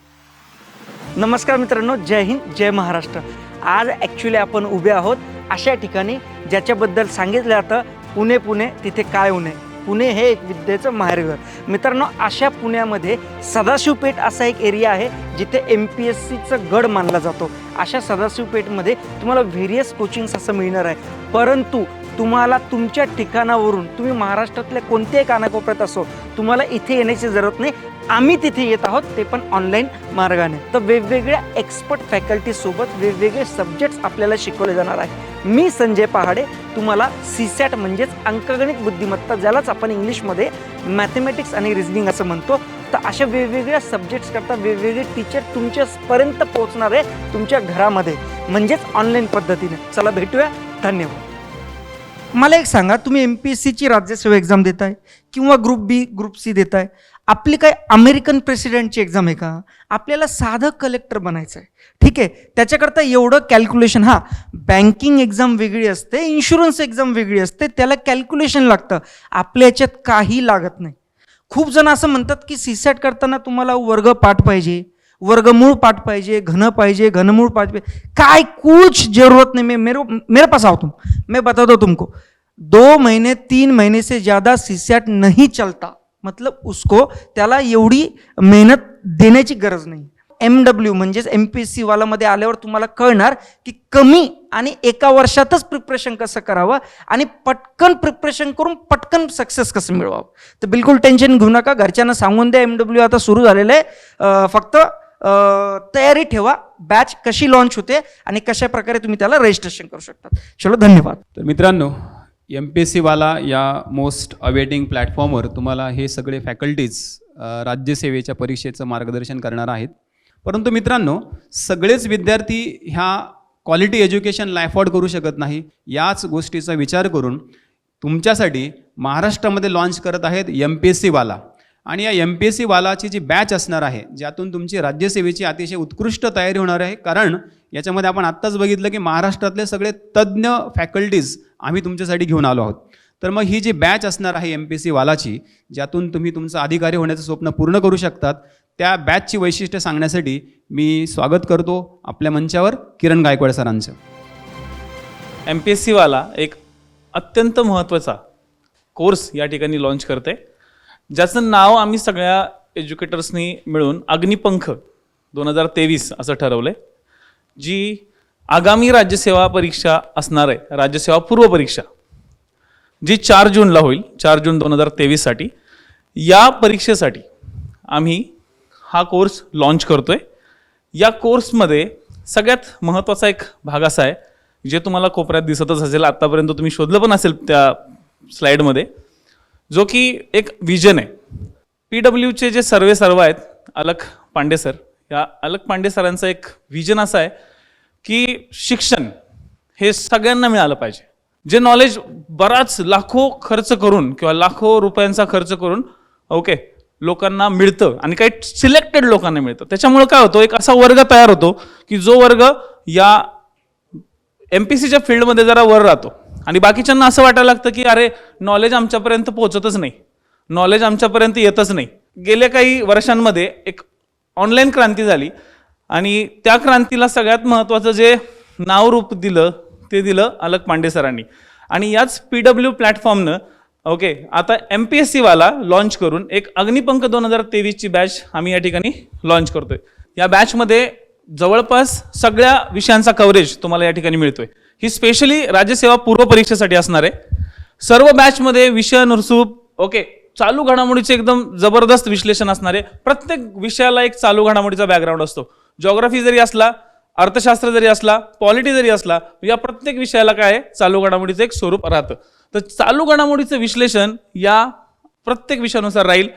नमस्कार मित्रांनो, जय हिंद, जय महाराष्ट्र. आज ॲक्च्युली आपण उभे आहोत अशा ठिकाणी ज्याच्याबद्दल सांगितलं जातं पुणे पुणे तिथे काय उणे. पुणे हे एक विद्येचं माहेरघर. मित्रांनो, अशा पुण्यामध्ये सदाशिवपेठ असा एक एरिया आहे जिथे MPSCचं गड मानला जातो. अशा सदाशिवपेठमध्ये तुम्हाला व्हेरियस कोचिंग्स असं मिळणार आहे. परंतु तुम्हाला तुमच्या ठिकाणावरून, तुम्ही महाराष्ट्रातल्या कोणत्याही कानाकोपऱ्यात असो, तुम्हाला इथे येण्याची जरूरत नाही. आम्ही तिथे येत आहोत, ते पण ऑनलाईन मार्गाने. तर वेगवेगळ्या एक्सपर्ट फॅकल्टीसोबत वेगवेगळे सब्जेक्ट्स आपल्याला शिकवले जाणार आहे. मी संजय पहाडे तुम्हाला CSAT म्हणजेच अंकगणित बुद्धिमत्ता, ज्यालाच आपण इंग्लिशमध्ये मॅथमॅटिक्स आणि रिझनिंग असं म्हणतो, तर अशा वेगवेगळ्या सब्जेक्ट्स करता वेगवेगळे टीचर तुमच्यापर्यंत पोहोचणार आहे तुमच्या घरामध्ये, म्हणजेच ऑनलाईन पद्धतीने. चला भेटूया. धन्यवाद. मला एक सांगा, तुम्ही MPSCची राज्यसेवा एक्झाम देताय किंवा ग्रुप B, ग्रुप C देताय. आपली काय अमेरिकन प्रेसिडेंटची एक्झाम आहे का? आपल्याला साधं कलेक्टर बनायचं आहे. ठीक आहे, त्याच्याकरता एवढं कॅल्क्युलेशन. हां, बँकिंग एक्झाम वेगळी असते, इन्शुरन्स एक्झाम वेगळी असते, त्याला कॅल्क्युलेशन लागतं. आपल्या याच्यात काही लागत नाही. खूप जण असं म्हणतात की CSAT करताना तुम्हाला वर्ग पाठ पाहिजे, वर्गमूळ पाठ पाहिजे, घन पाहिजे, घनमूळ पाहिजे. काय कुछ जरूरत नहीं. मेरे पास आओ तुम, मैं बता दो तुमको. 2 महीने 3 महीने से ज़्यादा CSAT नहीं चलता, मतलब उसको त्याला एवढी मेहनत देण्याची गरज नाही. MW म्हणजेच MPSC वालामध्ये आल्यावर तुम्हाला कळणार की कमी आणि एका वर्षातच प्रिपरेशन कसं करावं आणि पटकन प्रिपरेशन करून पटकन सक्सेस कसं मिळवावं. तर बिलकुल टेन्शन घेऊ नका. घरच्यांना सांगून द्या MW आता सुरू झालेलं आहे. फक्त तयारी ठेवा. बॅच कशी लॉन्च होते आणि कशा प्रकारे तुम्ही त्याला रजिस्ट्रेशन करू शकता. चलो, धन्यवाद. तर मित्रांनो, MPSC वाला या मोस्ट अवेटिंग प्लॅटफॉर्मवर तुम्हाला हे सगळे फॅकल्टीज राज्यसेवेच्या परीक्षेचं मार्गदर्शन करणार आहेत. परंतु मित्रांनो, सगळेच विद्यार्थी ह्या क्वालिटी एज्युकेशनला अफोर्ड करू शकत नाही. याच गोष्टीचा विचार करून तुमच्यासाठी महाराष्ट्रामध्ये लॉन्च करत आहेत MPSC वाला. आणि या MPSC वालाची जी बॅच असणार आहे, ज्यातून तुमची राज्यसेवेची अतिशय उत्कृष्ट तयारी होणार आहे. कारण याच्यामध्ये आपण आत्ताच बघितलं की महाराष्ट्रातले सगळे तज्ज्ञ फॅकल्टीज आम्ही तुमच्यासाठी घेऊन आलो आहोत. तर मग ही जी बॅच असणार आहे MPSC वालाची, ज्यातून तुम्ही तुमचं अधिकारी होण्याचं स्वप्न पूर्ण करू शकतात, त्या बॅचची वैशिष्ट्ये सांगण्यासाठी मी स्वागत करतो आपल्या मंचावर किरण गायकवाड सरांचं. MPSC वाला एक अत्यंत महत्त्वाचा कोर्स या ठिकाणी लॉन्च करते, ज्याचं नाव आम्ही सगळ्या एज्युकेटर्सनी मिळून अग्निपंख 2023 असं ठरवलं आहे. जी आगामी राज्यसेवा परीक्षा असणार आहे, राज्यसेवा पूर्व परीक्षा, जी 4 जूनला होईल, 4 जून 2023साठी, या परीक्षेसाठी आम्ही हा कोर्स लॉन्च करतोय. या कोर्समध्ये सगळ्यात महत्त्वाचा एक भाग असा आहे, जे तुम्हाला कोपऱ्यात दिसतच असेल, आत्तापर्यंत तुम्ही शोधलं पण असेल त्या स्लाईडमध्ये, जो की एक विजन आहे. PWचे जे सर्व आहेत, अलक पांडे सर, या अलक पांडे सरांचं एक विजन असं आहे की शिक्षण हे सगळ्यांना मिळालं पाहिजे. जे नॉलेज बराच लाखो खर्च करून किंवा लाखो रुपयांचा खर्च करून लोकांना मिळतं आणि काही सिलेक्टेड लोकांना मिळतं. त्याच्यामुळे काय होतं, एक असा वर्ग तयार होतो की जो वर्ग या MPSCच्या फील्डमध्ये जरा वर राहतो आणि बाकीच्यांना असं वाटायला लागतं की अरे, नॉलेज आमच्यापर्यंत पोहोचतच नाही, नॉलेज आमच्यापर्यंत येतच नाही. गेल्या काही वर्षांमध्ये एक ऑनलाईन क्रांती झाली आणि त्या क्रांतीला सगळ्यात महत्त्वाचं जे नाव रूप दिलं ते दिलं अलक पांडे सरांनी. आणि याच PW प्लॅटफॉर्मनं आता MPSC वाला लॉन्च करून एक अग्निपंख 2023ची बॅच आम्ही या ठिकाणी लॉन्च करतोय. या बॅचमध्ये जवळपास सगळ्या विषयांचा कव्हरेज तुम्हाला या ठिकाणी मिळतोय. ही स्पेशली राज्यसेवा पूर्व परीक्षेसाठी असणार आहे. सर्व बॅचमध्ये विषयानुरूप चालू घडामोडीचे एकदम जबरदस्त विश्लेषण असणार आहे. प्रत्येक विषयाला एक चालू घडामोडीचा बॅकग्राऊंड असतो. जॉग्राफी जरी असला, अर्थशास्त्र जरी असला, पॉलिटी जरी असला, या प्रत्येक विषयाला काय आहे, चालू घडामोडीचं एक स्वरूप राहतं. तर चालू घडामोडीचं विश्लेषण या प्रत्येक विषयानुसार राहील.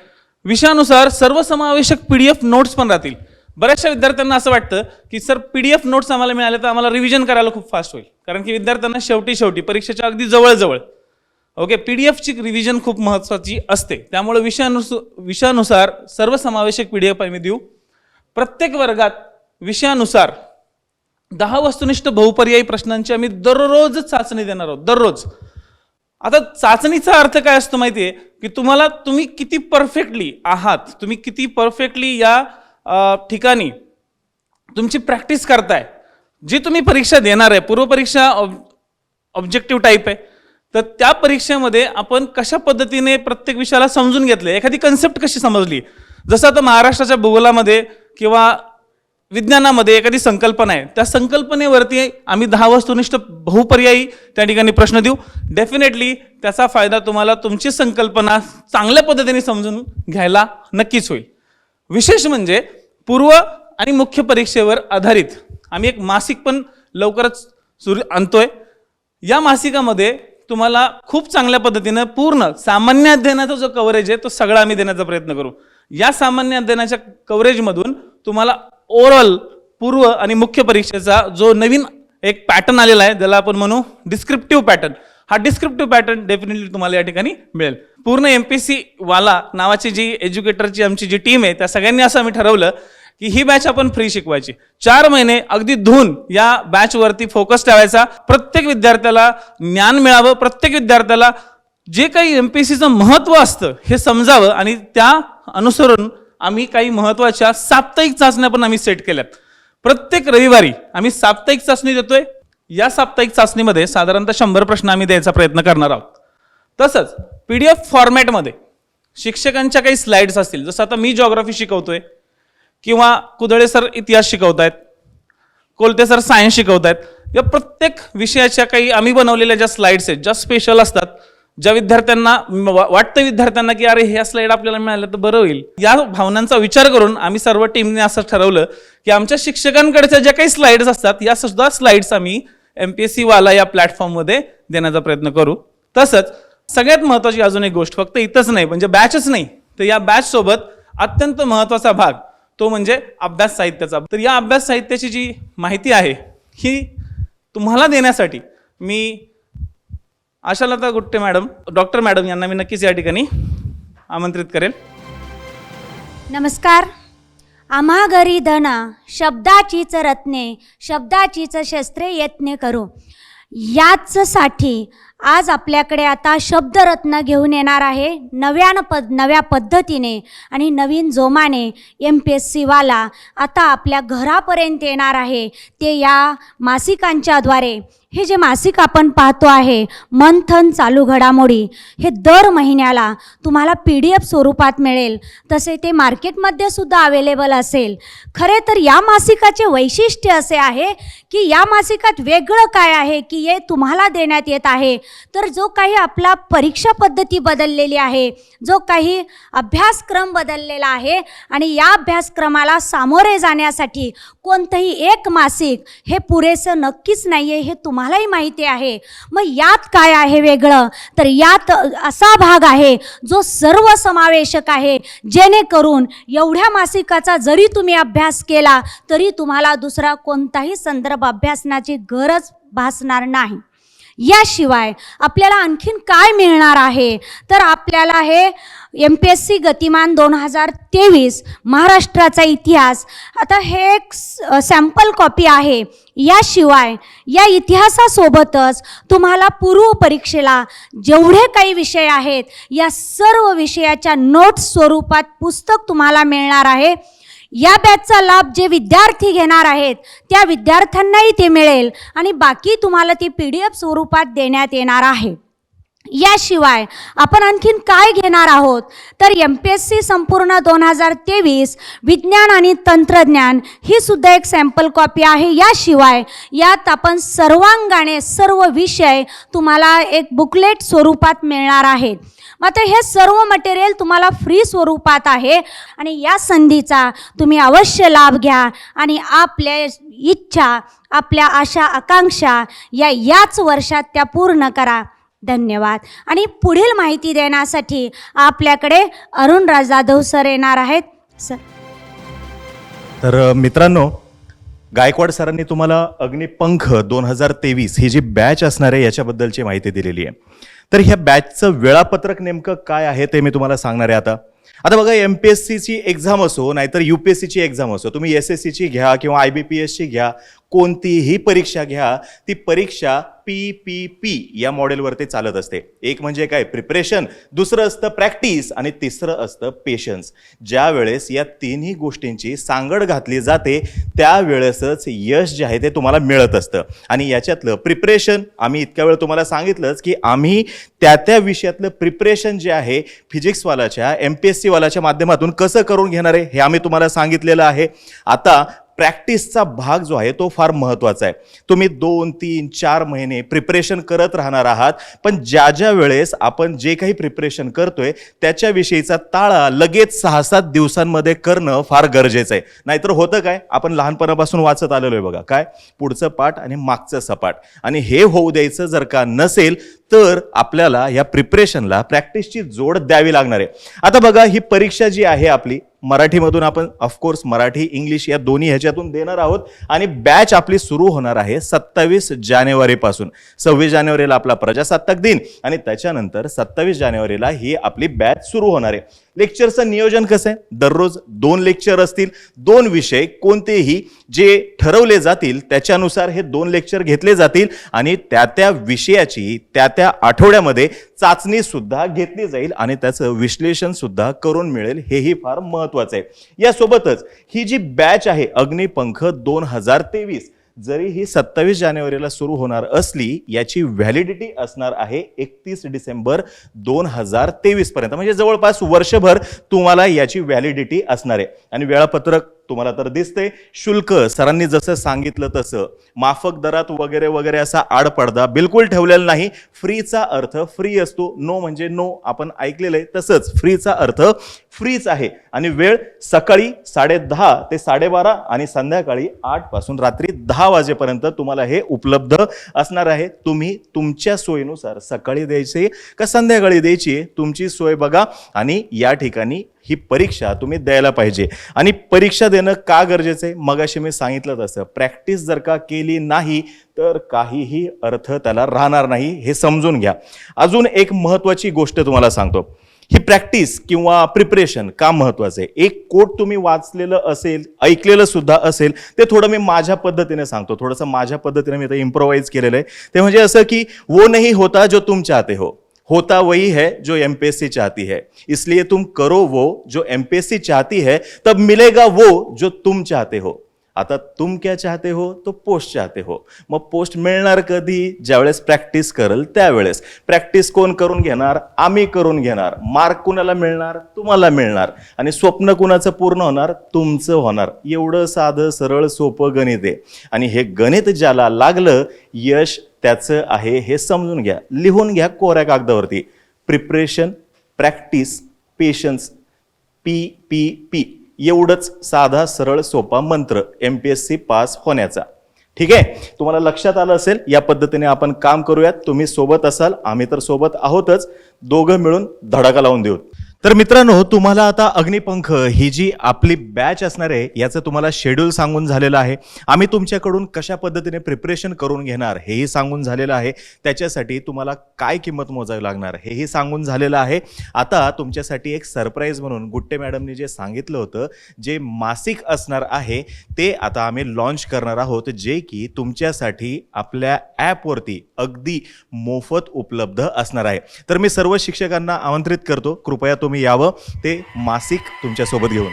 विषयानुसार सर्वसमावेशक PDF नोट्स पण राहतील. बऱ्याचशा विद्यार्थ्यांना असं वाटतं की सर PDF नोट्स आम्हाला मिळाले तर आम्हाला रिव्हिजन करायला खूप फास्ट होईल, कारण की विद्यार्थ्यांना शेवटी परीक्षेच्या अगदी जवळ PDFची रिव्हिजन खूप महत्त्वाची असते. त्यामुळे विषयानुसार सर्वसमावेशक PDF आम्ही देऊ. प्रत्येक वर्गात विषयानुसार 10 वस्तुनिष्ठ बहुपर्यायी प्रश्नांची आम्ही दररोज चाचणी देणार आहोत, दररोज. आता चाचणीचा अर्थ काय असतो माहिती आहे की तुम्ही किती परफेक्टली आहात, तुम्ही किती परफेक्टली या ठिकाणी तुमची प्रॅक्टिस करताय. जी तुम्ही परीक्षा देणार आहे, पूर्व परीक्षा ऑब्जेक्टिव्ह टाईप आहे, तर त्या परीक्षेमध्ये आपण कशा पद्धतीने प्रत्येक विषयाला समजून घेतले, एखादी कन्सेप्ट कशी समजली. जसं आता महाराष्ट्राच्या भूगोलामध्ये किंवा विज्ञानामध्ये एखादी संकल्पना आहे, त्या संकल्पनेवरती आम्ही 10 वस्तुनिष्ठ बहुपर्यायी त्या ठिकाणी प्रश्न देऊ. डेफिनेटली त्याचा फायदा तुम्हाला तुमची संकल्पना चांगल्या पद्धतीने समजून घ्यायला नक्कीच होईल. विशेष म्हणजे पूर्व आणि मुख्य परीक्षेवर आधारित आम्ही एक मासिक पण लवकरच सुरू आणतोय. या मासिकामध्ये तुम्हाला खूप चांगल्या पद्धतीनं पूर्ण सामान्य अध्ययनाचा जो कव्हरेज आहे तो सगळा आम्ही देण्याचा प्रयत्न करू. या सामान्य अध्ययनाच्या कव्हरेजमधून तुम्हाला ओव्हरऑल पूर्व आणि मुख्य परीक्षेचा जो नवीन एक पॅटर्न आलेला आहे, ज्याला आपण म्हणू डिस्क्रिप्टिव्ह पॅटर्न, हा डिस्क्रिप्टिव्ह पॅटर्न डेफिनेटली तुम्हाला या ठिकाणी मिळेल. पूर्ण MPSC वाला नावाची जी एज्युकेटरची आमची जी टीम आहे, त्या सगळ्यांनी असं आम्ही ठरवलं की ही बॅच आपण फ्री शिकवायची. 4 महिने अगदी धुवून या बॅचवरती फोकस ठेवायचा. प्रत्येक विद्यार्थ्याला ज्ञान मिळावं, प्रत्येक विद्यार्थ्याला जे काही MPSCचं महत्त्व असतं हे समजावं, आणि त्या अनुसरून आम्ही काही महत्त्वाच्या साप्ताहिक चाचण्या पण आम्ही सेट केल्यात. प्रत्येक रविवारी आम्ही साप्ताहिक चाचणी देतोय. या साप्ताहिक चाचणीमध्ये साधारणतः 100 प्रश्न आम्ही द्यायचा प्रयत्न करणार आहोत. तसंच PDF फॉर्मॅटमध्ये शिक्षकांच्या काही स्लाइड्स असतील, जसं आता मी जॉग्राफी शिकवतोय किंवा कुदळे सर इतिहास शिकवतायत, कोलते सर सायन्स शिकवतायत, या प्रत्येक विषयाच्या काही आम्ही बनवलेल्या ज्या स्लाइड्स आहेत, ज्या स्पेशल असतात, ज्या विद्यार्थ्यांना वाटतं विद्यार्थ्यांना की अरे ह्या स्लाइड आपल्याला मिळाल्या तर बरं होईल, या भावनांचा विचार करून आम्ही सर्व टीमने असं ठरवलं की आमच्या शिक्षकांकडच्या ज्या काही स्लाइड्स असतात या सुद्धा स्लाइड्स आम्ही MPSC वाला या प्लॅटफॉर्ममध्ये देण्याचा प्रयत्न करू. तसंच सगळ्यात महत्त्वाची अजून एक गोष्ट, फक्त इथंच नाही म्हणजे बॅचच नाही, तर या बॅच सोबत अत्यंत महत्त्वाचा भाग तो म्हणजे अभ्यास साहित्याचा. तर या अभ्यास साहित्याची जी माहिती आहे ही तुम्हाला देण्यासाठी मी Ashalata Gutte madam, doctor madam यांना मी नक्कीच या ठिकाणी आमंत्रित करेल. नमस्कार. आम्हा घरी धन शब्दाचीच रत्ने, शब्दाचीच शस्त्रे यत्ने करू. याचसाठी आज आपल्याकडे आता शब्दरत्न घेऊन येणार आहे नव्या पद्धतीने आणि नवीन जोमाने. MPSC वाला आता आपल्या घरापर्यंत येणार आहे, ते या मासिकांच्याद्वारे. हे जे मासिक आपण पाहतो आहे मंथन चालू घडामोडी, हे दर महिन्याला तुम्हाला PDF स्वरूपात मिळेल. तसे ते मार्केटमध्ये सुद्धा अवेलेबल असेल. खरे तर या मासिकाचे वैशिष्ट्य असे आहे की या मासिकात वेगळं काय आहे की हे तुम्हाला देण्यात येत आहे, तर जो काही आपला परीक्षा पद्धती बदललेली आहे, जो काही अभ्यासक्रम बदललेला आहे, आणि या अभ्यासक्रमाला सामोरे जाण्यासाठी कोणतंही एक मासिक हे पुरेसं नक्कीच नाही आहे, हे तुम्हालाही माहिती आहे. मग यात काय आहे वेगळं, तर यात असा भाग आहे जो सर्वसमावेशक आहे, जेणेकरून एवढ्या मासिकाचा जरी तुम्ही अभ्यास केला तरी तुम्हाला दुसरा कोणताही संदर्भ अभ्यासनाची गरज भासणार नाही. याशिवाय आपल्याला आणखीन काय मिळणार आहे, तर आपल्याला हे MPSC गतिमान 2023 महाराष्ट्राचा इतिहास, आता हे एक सॅम्पल कॉपी आहे. याशिवाय या इतिहासासोबतच तुम्हाला पूर्व परीक्षेला जेवढे काही विषय आहेत या सर्व विषयाच्या नोट्स स्वरूपात पुस्तक तुम्हाला मिळणार आहे. या बॅचचा लाभ जे विद्यार्थी घेणार आहेत त्या विद्यार्थ्यांनाही ते मिळेल, आणि बाकी तुम्हाला ती PDF स्वरूपात देण्यात येणार आहे. याशिवाय आपण आणखीन काय घेणार आहोत, तर MPSC संपूर्ण 2023 विज्ञान आणि तंत्रज्ञान ही सुद्धा एक सॅम्पल कॉपी आहे. याशिवाय यात आपण सर्वांगाने सर्व विषय तुम्हाला एक बुकलेट स्वरूपात मिळणार आहेत. मात्र हे सर्व मटेरियल तुम्हाला फ्री स्वरूपात आहे, आणि या संधीचा तुम्ही अवश्य लाभ घ्या आणि आपल्या इच्छा, आपल्या आशा आकांक्षा याच वर्षात त्या पूर्ण करा. धन्यवाद. आणि पुढील माहिती देण्यासाठी आपल्याकडे अरुण जाधव सर येणार आहेत. सर. तर मित्रांनो, गायकवाड सरांनी तुम्हाला अग्निपंख 2023 ही जी बॅच असणार आहे याच्याबद्दलची माहिती दिलेली आहे. तर ह्या बॅचचं वेळापत्रक नेमकं काय आहे ते मी तुम्हाला सांगणार आहे. आता बघा, MPSCची एक्झाम असो नाहीतर UPSCची एक्झाम असो, तुम्ही SSCची घ्या किंवा IBPSची घ्या, कोणतीही परीक्षा घ्या, ती परीक्षा PPP या मॉडेलवरती चालत असते. एक म्हणजे काय, प्रिपरेशन, दुसरं असतं प्रॅक्टिस, आणि तिसरं असतं पेशन्स. ज्या वेळेस या तिन्ही गोष्टींची सांगड घातली जाते त्यावेळेसच यश जे आहे ते तुम्हाला मिळत असतं. आणि याच्यातलं प्रिपरेशन आम्ही इतक्या वेळ तुम्हाला सांगितलंच की आम्ही त्या विषयातलं प्रिपरेशन जे आहे फिजिक्सवालाच्या MPSC वालाच्या माध्यमातून कसं करून घेणार आहे हे आम्ही तुम्हाला सांगितलेलं आहे. आता प्रॅक्टिसचा भाग जो आहे तो फार महत्त्वाचा आहे. तुम्ही 2, 3, 4 महिने प्रिपरेशन करत राहणार आहात, पण ज्या वेळेस आपण जे काही प्रिपरेशन करतोय त्याच्याविषयीचा ताळा लगेच 6-7 दिवसांमध्ये करणं फार गरजेचं आहे. नाहीतर होतं काय, आपण लहानपणापासून वाचत आलेलो आहे बघा, काय पुढचं पाठ आणि मागचं सपाट, आणि हे होऊ द्यायचं जर का नसेल तर आपल्याला या प्रिपरेशनला प्रॅक्टिसची जोड द्यावी लागणार आहे. आता बघा, ही परीक्षा जी आहे आपली मराठीमधून आपण ऑफकोर्स मराठी इंग्लिश या दोन्ही ह्याच्यातून देणार आहोत, आणि बॅच आपली सुरू होणार आहे 27 जानेवारीपासून. 26 जानेवारीला आपला प्रजासत्ताक दिन आणि त्याच्यानंतर 27 जानेवारीला ही आपली बॅच सुरू होणार आहे. लेक्चरचं नियोजन कसं आहे, दररोज 2 लेक्चर असतील, 2 विषय कोणतेही जे ठरवले जातील त्याच्यानुसार हे 2 लेक्चर घेतले जातील, आणि त्या विषयाची त्या आठवड्यामध्ये चाचणी सुद्धा घेतली जाईल आणि त्याचं विश्लेषण सुद्धा करून मिळेल, हेही फार महत्त्वाचं आहे. यासोबतच ही जी बॅच आहे अग्निपंख 2023, जरी ही 27 जानेवारीला सुरू होणार असली, याची व्हॅलिडिटी असणार आहे 31 डिसेंबर 2023 पर्यंत, म्हणजे जवळपास वर्षभर तुम्हाला याची व्हॅलिडिटी असणार आहे. आणि वेळापत्रक तुम्हाला तर दिसतंय. शुल्क सरांनी जसं सांगितलं तसं माफक दरात वगैरे वगैरे असा आडपडदा बिलकुल ठेवलेला नाही. फ्रीचा अर्थ फ्री असतो, नो म्हणजे नो, आपण ऐकलेलं आहे तसंच फ्रीचा अर्थ फ्रीच आहे. आणि वेळ सकाळी 10:30 ते 12:30 आणि संध्याकाळी 8 पासून रात्री 10 वाजेपर्यंत तुम्हाला हे उपलब्ध असणार आहे. तुम्ही तुमच्या सोयीनुसार सकाळी द्यायचे का संध्याकाळी द्यायची तुमची सोय बघा, आणि या ठिकाणी ही परीक्षा तुम्ही द्यायला पाहिजे. आणि परीक्षा देणं का गरजेचं आहे, मगाशी मी सांगितलं तसं प्रॅक्टिस जर का केली नाही तर काहीही अर्थ त्याला राहणार नाही, हे समजून घ्या. अजून एक महत्त्वाची गोष्ट तुम्हाला सांगतो, ही प्रॅक्टिस किंवा प्रिपरेशन का महत्त्वाचं आहे. एक कोट तुम्ही वाचलेलं असेल, ऐकलेलं सुद्धा असेल, ते थोडं मी माझ्या पद्धतीने सांगतो, थोडंसं माझ्या पद्धतीने मी ते इम्प्रोवाइज केलेलं आहे. ते म्हणजे असं की वो नहीं होता जो तुम चाहते हो, होता वही है जो एमपीएससी चाहती है, इसलिए तुम करो वो जो एमपीएससी चाहती है, तब मिलेगा वो जो तुम चाहते हो. आता तुम क्या चाहते हो, तो पोस्ट चाहते हो. मग पोस्ट मिळणार कधी, ज्यावेळेस प्रॅक्टिस करल त्यावेळेस. प्रॅक्टिस कोण करून घेणार, आम्ही करून घेणार. मार्क कुणाला मिळणार, तुम्हाला मिळणार. आणि स्वप्न कुणाचं पूर्ण होणार, तुमचं होणार. एवढं साधं सरळ सोपं गणित आहे. आणि हे गणित ज्याला लागलं, यश त्याचं आहे हे समजून घ्या, लिहून घ्या कोऱ्या कागदावरती. प्रिपरेशन, प्रॅक्टिस, पेशन्स, PPP, एवढंच साधा सरळ सोपा मंत्र MPSC पास होण्याचा. ठीक आहे, तुम्हाला लक्षात आलं असेल. या पद्धतीने आपण काम करूयात. तुम्ही सोबत असाल, आम्ही तर सोबत आहोतच, दोघं मिळून धडाका लावून देऊ. तर मित्रांनो, तुम्हाला आता अग्निपंख ही जी आपली बॅच असणार आहे याचं तुम्हाला शेड्यूल सांगून झालेलं आहे. आम्ही तुमच्याकडून कशा पद्धतीने प्रिपरेशन करून घेणार हेही सांगून झालेलं आहे. त्याच्यासाठी तुम्हाला काय किंमत मोजावी लागणार हेही सांगून झालेलं आहे. आता तुमच्यासाठी एक सरप्राईज म्हणून गुट्टे मॅडमनी जे सांगितलं होतं, जे मासिक असणार आहे ते आता आम्ही लॉन्च करणार आहोत, जे की तुमच्यासाठी आपल्या ॲपवरती अगदी मोफत उपलब्ध असणार आहे. तर मी सर्व शिक्षकांना आमंत्रित करतो, कृपया तुम्ही यावं ते मासिक तुमच्यासोबत घेऊन.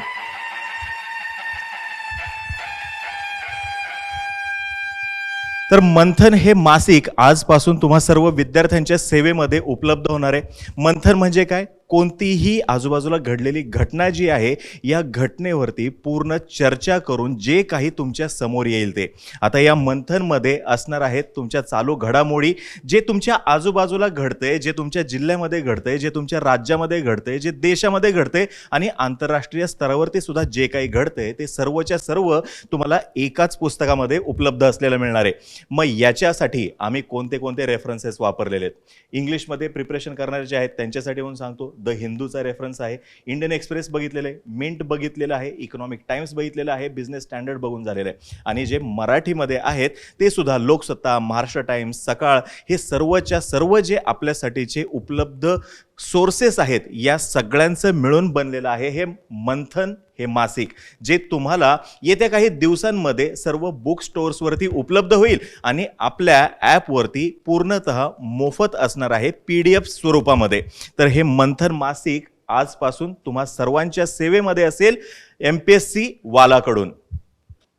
तर मंथन हे मासिक आजपासून तुम्हा सर्व विद्यार्थ्यांच्या सेवेमध्ये उपलब्ध होणार आहे. मंथन म्हणजे काय, कोणतीही आजूबाजूला घडलेली घटना जी आहे या घटनेवरती पूर्ण चर्चा करून जे काही तुमच्या समोर येईल ते. आता या मंथनमध्ये असणार आहेत तुमच्या चालू घडामोडी, जे तुमच्या आजूबाजूला घडतंय, जे तुमच्या जिल्ह्यामध्ये घडतंय, जे तुमच्या राज्यामध्ये घडतंय, जे देशामध्ये घडतंय आणि आंतरराष्ट्रीय स्तरावरती सुद्धा जे काही घडतंय ते सर्वच्या सर्व तुम्हाला एकाच पुस्तकामध्ये उपलब्ध असलेलं मिळणार आहे. मग याच्यासाठी आम्ही कोणते कोणते रेफरन्सेस वापरलेले आहेत. इंग्लिशमध्ये प्रिपरेशन करणारे जे आहेत त्यांच्यासाठी म्हणून सांगतो, द हिंदूचा रेफरन्स आहे, इंडियन एक्सप्रेस बघितलेलं आहे, मिंट बघितलेलं आहे, इकॉनॉमिक टाइम्स बघितलेलं आहे, बिझनेस स्टँडर्ड बघून झालेलं आहे. आणि जे मराठीमध्ये आहेत ते सुद्धा लोकसत्ता, महाराष्ट्र टाइम्स, सकाळ, हे सर्वच्या सर्व जे आपल्यासाठीचे उपलब्ध सोर्सेस आहेत या सगळ्यांचं मिळून बनलेलं आहे हे मंथन हे मासिक, जे तुम्हाला येत्या काही दिवसांमध्ये सर्व बुक स्टोअर्सवरती उपलब्ध होईल आणि आपल्या ॲपवरती पूर्णतः मोफत असणार आहे PDF स्वरूपामध्ये. तर हे मंथन मासिक आजपासून तुम्हा सर्वांच्या सेवेमध्ये असेल MPSC वालाकडून.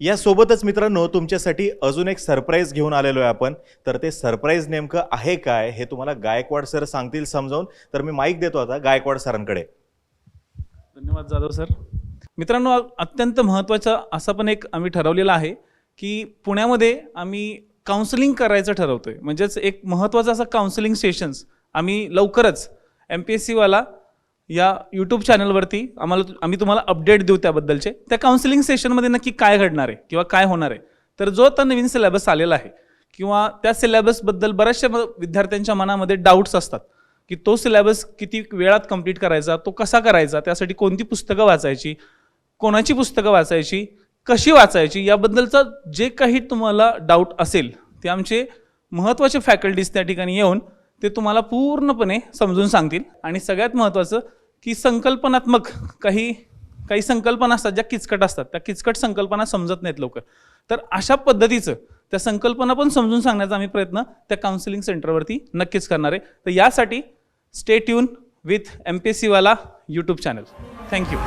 यासोबतच मित्रांनो, तुमच्यासाठी अजून एक सरप्राईज घेऊन आलेलो आहे आपण. तर ते सरप्राईज नेमकं आहे काय हे तुम्हाला गायकवाड सर सांगतील समजावून. तर मी माईक देतो आता गायकवाड सरांकडे. धन्यवाद जाधव सर. मित्रांनो, अत्यंत महत्त्वाचा असा पण एक आम्ही ठरवलेला आहे की पुण्यामध्ये आम्ही काउन्सिलिंग करायचं ठरवतो आहे. म्हणजेच एक महत्त्वाचा असा काउन्सिलिंग सेशन्स आम्ही लवकरच MPSC वाला या यूट्यूब चॅनलवरती आम्ही तुम्हाला अपडेट देऊ त्याबद्दलचे. त्या काउन्सिलिंग सेशनमध्ये नक्की काय घडणार आहे किंवा काय होणार आहे, तर जो आता नवीन सिलेबस आलेला आहे किंवा त्या सिलेबसबद्दल बऱ्याचशा विद्यार्थ्यांच्या मनामध्ये डाऊट्स असतात की तो सिलेबस किती वेळात कंप्लीट करायचा, तो कसा करायचा, त्यासाठी कोणती पुस्तकं वाचायची, कोणाची पुस्तकं वाचायची, कशी वाचायची, याबद्दलचं जे काही तुम्हाला डाऊट असेल ते आमचे महत्त्वाचे फॅकल्टीज त्या ठिकाणी येऊन ते तुम्हाला पूर्णपणे समजून सांगतील. आणि सगळ्यात महत्त्वाचं की संकल्पनात्मक काही संकल्पना असतात ज्या किचकट असतात, त्या किचकट संकल्पना समजत नाहीत लवकर, तर अशा पद्धतीचं त्या संकल्पना पण समजून सांगण्याचा आम्ही प्रयत्न त्या काउन्सिलिंग सेंटरवरती नक्कीच करणार आहे. तर यासाठी स्टे ट्यून विथ MPSC वाला यूट्यूब चॅनल. थँक्यू.